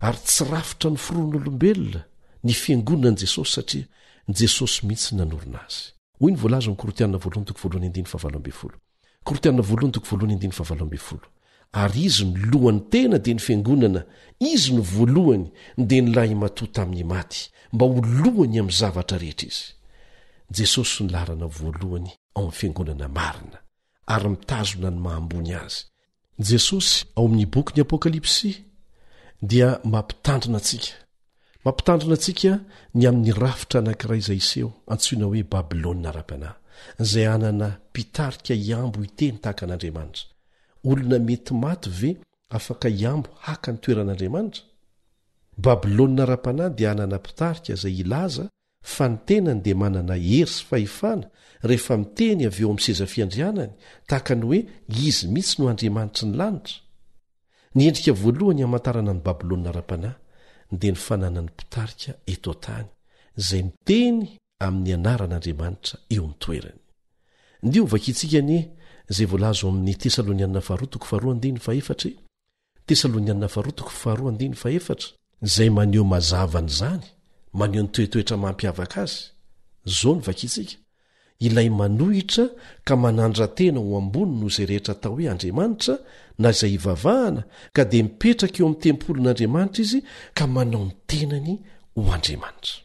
ary tsy rafitra ny foron'olombelona ny fiangonan'i Jesosy satria Jesosy mihitsy nanorina azy. Hoy ny voalaza amin'ny Korintana 1:17 ary izy no lohany tena dia ny fiangonana, izy no voalohany dia ny lahy matoa tamin'ny maty mba ho lohany amin'ny zavatra rehetra izy. Jesosy ny larana voalohany ao amin'ny fiangonana marina ary mitazona ny mahambony azy. Jesosy ao amin'ny boky ny Apokalipsy dia mampitandrina antsika ny amin'ny rafitra anankiray izay iseho antsoina hoe Babilôna ara-panahy, izay anana mpitarika iambo hiteny tahaka an'Andriamanitra. Olona mety maty ve afaka iambo haka ny toeran'Andriamanitra? Babilôna ara-panahy dia anana mpitarika izay ilaza fa ny tenany dia manana hery sy fahefana rehefa miteny avy eo amin'ny seza fiandrianany tahaka ny hoe izy mihitsy no Andriamanitry ny lanitra. Ny endrika voalohany hamantarana ny Babilôna ara-panahy dia ny fananany mpitarika eto an-tany izay miteny amin'ny anaran'Andriamanitra eo amin'ny toerany. Ndio vakintsika ny izay voalaza amin'ny Tesalonianina 2:2 izay maneho mazavana izany, maneho ny toetoetra mampiavaka azy. Zao ny vakintsika, ilay manohitra ka manandra-tena ho ambony noho izay rehetra atao hoe Andriamanitra na izay hivavahana ka dia mipetraka eo amin'ny tempolon'Andriamanitra izy ka manao ny tenany ho Andriamanitra.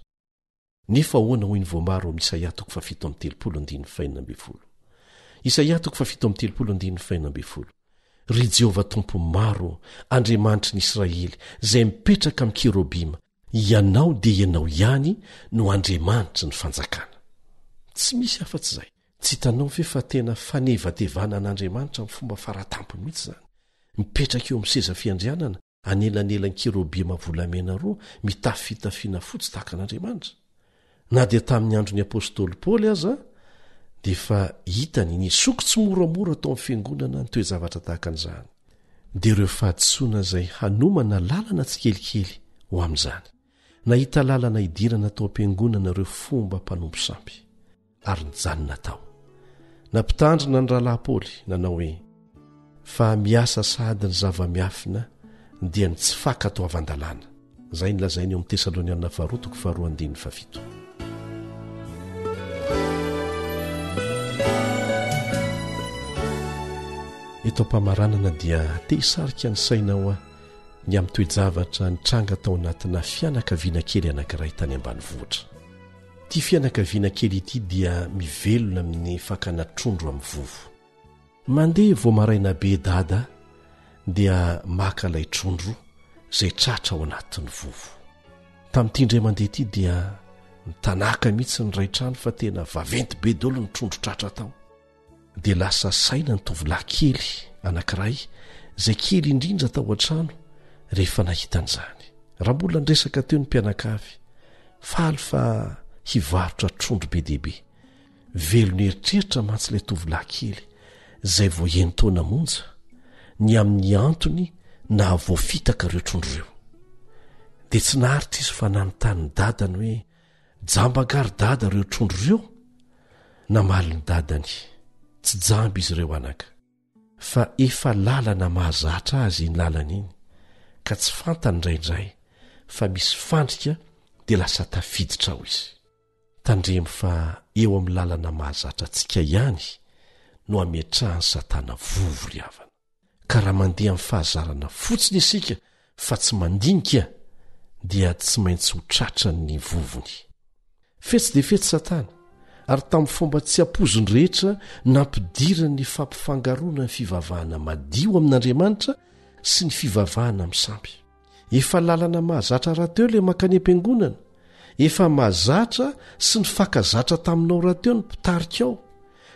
Nefa ahoana hoy ny voamaro amin'ny Isaia 7:13. Isaia 7:13. Ry Jehovah Tompo maro, Andriamanitry ny Israely, izay mipetraka amin'ny kerobima, ianao dia ianao ihany no Andriamanitry ny fanjakana. Tsy misy afa-tsy izay. Tsy hitanao ve fa tena fanevatevana an'Andriamanitra amin'ny fomba faratampony mihitsy izany. Mipetraka eo amin'ny seza fiandrianana, anelanelan'ny kerobima volamena roa mitafy fitafiana fotsy tahaka an'Andriamanitra. Na dia tamin'ny andron'ny apôstôly Paoly aza dia efa hitany ny soko tsy moramora tao amin'ny fiangonana ny toe-zavatra tahaka an'izany. Dia ireo fahadisoana izay hanomana lalana tsikelikely ho amin'izany. Nahita lalana idirana tao am-piangonana ireo fomba mpanompo sampy ary nijanona tao. Nampitandrina ny rahalahy Paoly nanao hoe fa miasa sady ny zava-miafina dia ny tsy faka tao avan-dalàna. Izay nolazainy eo amin'ny Tesalonianina 2:2. Eto am-pamaranana dia te hisarika ny sainao ny amin'ny toe-javatra nitranga tao anatina fianakaviana kely anankiray tany ambanivohitra. Ity fianakaviana kely ity dia mivelona amin'ny fakana trondro amin'ny vovo. mandeha voamaraina be dada dia maka ilay trondro izay tratra ao anatin'ny vovo. Tamin'ity indray mandeha ity dia nitanaka mihitsy ny ray trano fa tena vaventy be dolo ny trondro tratra tao. Dia lasa saina ny tovolahy kely anankiray izay kely indrindra tao an-trano rehefa nahitan'izany. Raha mbola nresaka teo ny mpianakavy, faly fa hivarotra trondro be dehibe. Velony eritreritra mantsy ilay tovolahy kely izay vao eni-taona monja ny amin'ny antony na voafitaka ireo trondro ireo. Dia tsy naharitra izy fa nanontany dadany hoe jambagary dada ireo trondro ireo? Namaly ny dadany, tsy jamba izy ireo anaka, fa efa lalana mahazatra azy iny lalana iny, ka tsy fantany indraindray fa misy fandrika dia lasa tafiditra ao izy. Tandremo fa eo amin'ny lalana mahazatra antsika ihany no ametrahany Satana vovo ry havana. Ka raha mandeha amin'ny fahazarana fotsiny isika fa tsy mandinika dia tsy maintsy ho tratrany vovony. Fetsy dia fetsy Satana, ary tamin'ny fomba tsy ampozony rehetra nampidirany ny fampifangaroana ny fivavahana madio amin'Andriamanitra sy ny fivavahana amin'ny samby. Efa lalana mahazatra rahateo ilay mankany am-piangonana, efa mahazatra sy ny fakazatra taminao rahateo ny mpitarika ao.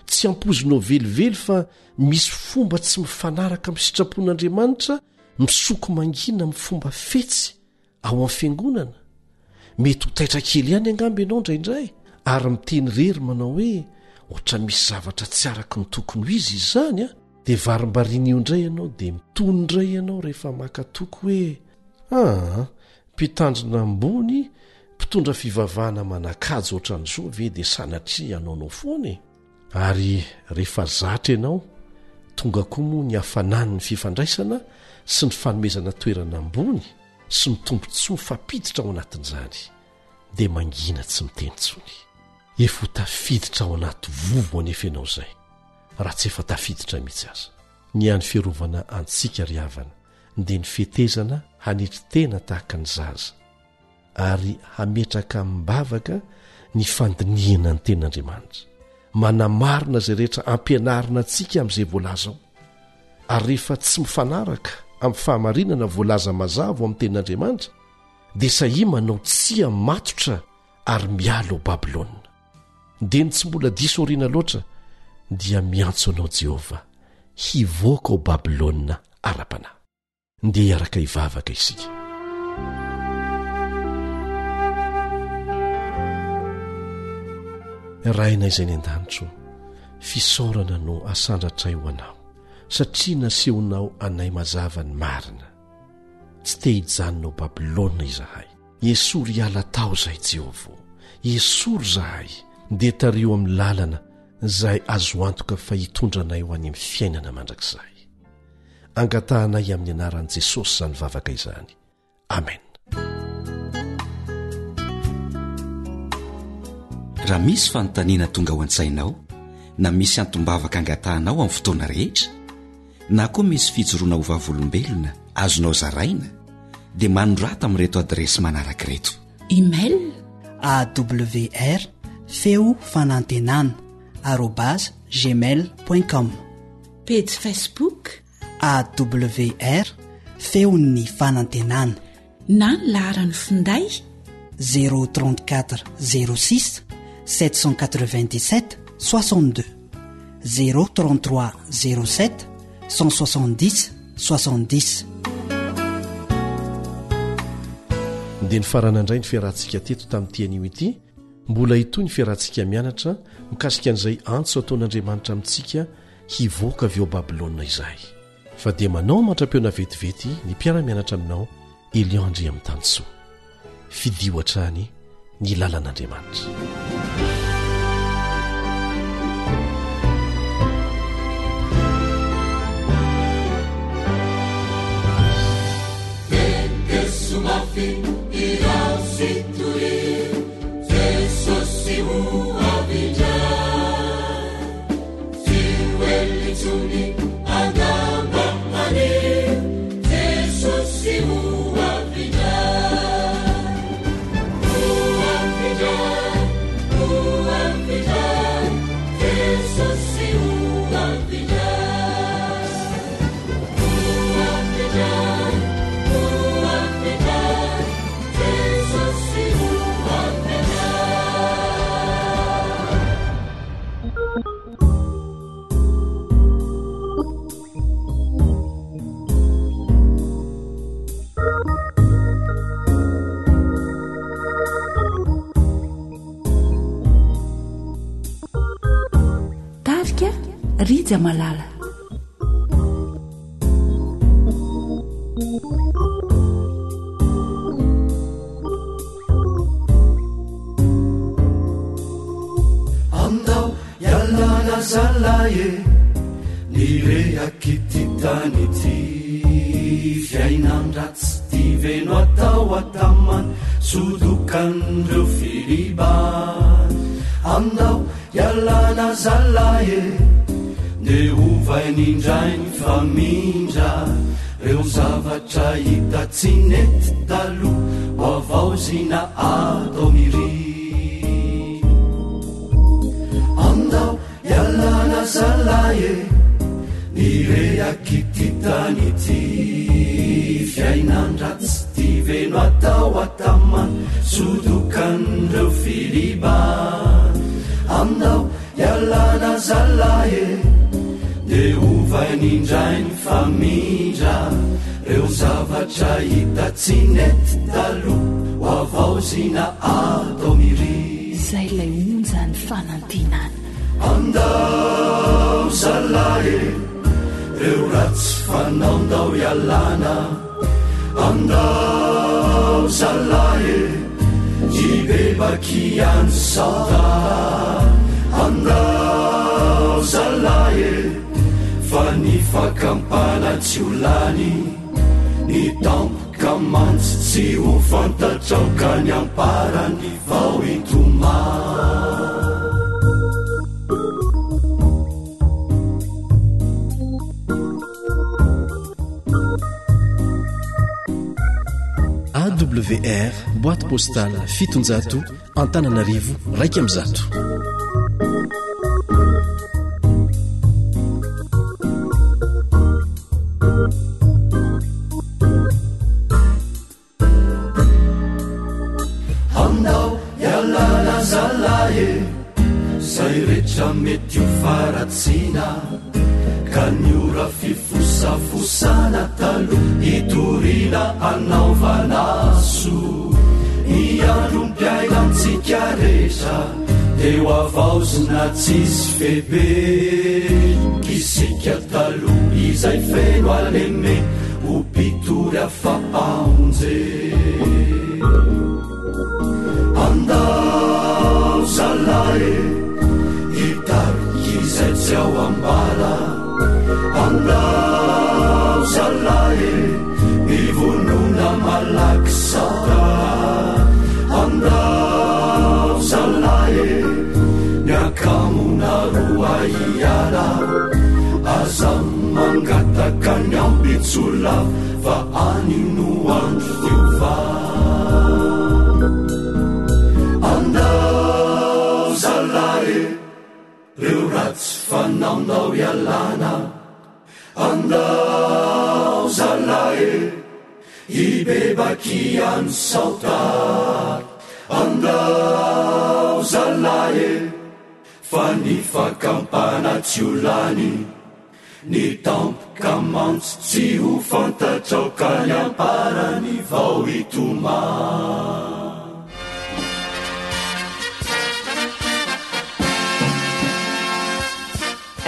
Tsy ampozinao velively fa misy fomba tsy mifanaraka amin'ny sitrapon'Andriamanitra misoko mangina amin'ny fomba fetsy ao amin'ny fiangonana. Mety ho taitra kely ihany angamba ianao indraindray ary miteny rery manao hoe ohatra misy zavatra tsy araka ny tokony ho izy izany dia varimbarin'io indray ianao dia mitony indray ianao rehefa maka toko hoe mpitandrina ambony mpitondra fivavahana manakajo ohatran'izao ve dia sanatria anaonao foana ary rehefa zatra ianao tonga koa moa ny hafanany ny fifandraisana sy ny fanomezana toerana ambony sy ny tombontsoa mifapiditra ao anatin'izany dia mangina tsy miteny tsony. Efa ho tafiditra ao anaty vovo anefa ianao izay raha tsy efa tafiditra mihitsy aza. Ny any fiarovana antsika ry havana dia ny fetezana hanitry tena tahaka ny zaza ary hametraka min'bavaka ny fandiniana ny ten'Andriamanitra, manamarina izay rehetra ampianarina antsika amin'izay voalaza ao. Ary rehefa tsy mifanaraka amin'ny fahamarinana voalaza mazava amin'ny ten'Andriamanitra dia sahia manao tsia matotra ary miala ao Babilôna. Dia ny tsy mbola diso oriana loatra dia miantso anao Jehova hivoaka ao Babilôna ara-panahy. Ndia hiaraka hivavaka isika. Raina izay ny an-danitro, fisaorana no asandratra ho anao satria nasehonao anay mazava ny marina. Tsy te hijanonao Babilôna izahay. Esory hiala tao zahay Jehova, esory zahay dia tario amin'ny lalana izay azo antoka fa hitondranay ho any amin'ny fiainana mandrakizay. Angatahanay amin'ny anaran'i Jesosy izany vavaka izany. Amen. Raha misy fanontaniana tonga ao an-tsainao na misy antombavaka angatahanao amin'ny fotoana rehetra na koa misy fijoroana ho vavolombelona azonao zaraina dia manorata amin'ireto adresy manaraka ireto: email awr feo fanantenana @gmail.com, page Facebook awr feon'ny fanantenana, na ny laharany finday 034 06 797 62 033 07 170 70. Dia ny faranandray ny fiarahantsika teto tamin'ity ity, mbola hitoy ny fiarahantsika mianatra mikasika an'izay antso ataon'Andriamanitra amintsika hivoaka avy ao Babilôna izay. Fa dia manao mantra-peona vetivety ny mpiara-mianatra aminao Eliandry amin'ny Tansoa. Fidiohatrany ny lalan'Andriamanitra. Uavija, uavija, uavija, Jesus, uavija. dia malala. Andao ialana zalaye nirehaky ty tany ty fiainandratsy ty veno atao atamany sodokan'ireo filibany. Andao ialana zalaye ne ovain'indrainy famindra reo zavatra hita tsy nety talo ho avao zina atao miry. Andao ialana zalaye nirehaky ty tany ty fiainandratsy ty veno atao atamany sodokan'ireo filibany. Andao ialana zalaye de ovain'indrainy famindra reo zavatra hita tsy nety talo ho avao zina atao miry. Zay lay onja ny fanantenana. Andao zalaye reo ratsy fanaondao ialana. Andao zalaye jibebaky any sauda. Andao zalaye fa ny fakampana tsy olany ny tampoka mantsy tsy ho fantatraoka ny amparany vao itoma. AWR boîte postale 700 Antananarivo 100. Andao ialana zalaye zay rehetra mety ho faratsina ka ny ora fifosafosana talo hitorina anaovanaso. Ny androm-piaina antsika rehetra deo avaozina tsisy febe kisika talo izay feno aleme ho pitory afapaonje. Andao zalaye hitariky izay tsy ao ambala. Andao zalaye mivonona malaky sauda. Andao zalaye miakamona roa iala aza mangataka ny ambitsola fa any no andro fiova. Andao zalaye reo ratsy fanaondao ialana. Andao zalaye ibebaky any sauda. Andao zalaye fa ny fakampana tsy olany ny tampoka mantsy tsy ho fantatraoka ny amparany vao itoma.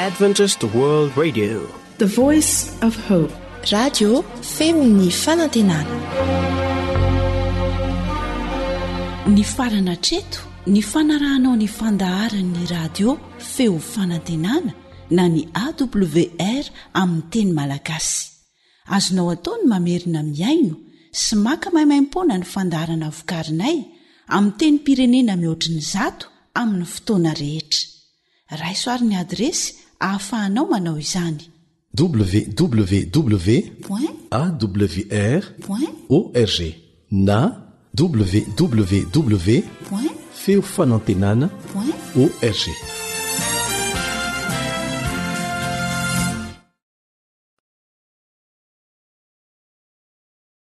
Adventist World Radio, The Voice of Hope. Radio Femini Fanantenana. Ny farana treto ny fanarahanao ny fandaharan'ny radio feo fanantenana na ny AWR amin'ny teny malagasy. Azonao ataony mamerina miaino sy maka mahimaimpona ny fandaharana vokarinay amin'ny teny pirenena mihoatriny 100 amin'ny fotoana rehetra. Raisoaryn'ny adresy ahafahanao manao izany: www.awr.org na www.feofanantenana.org.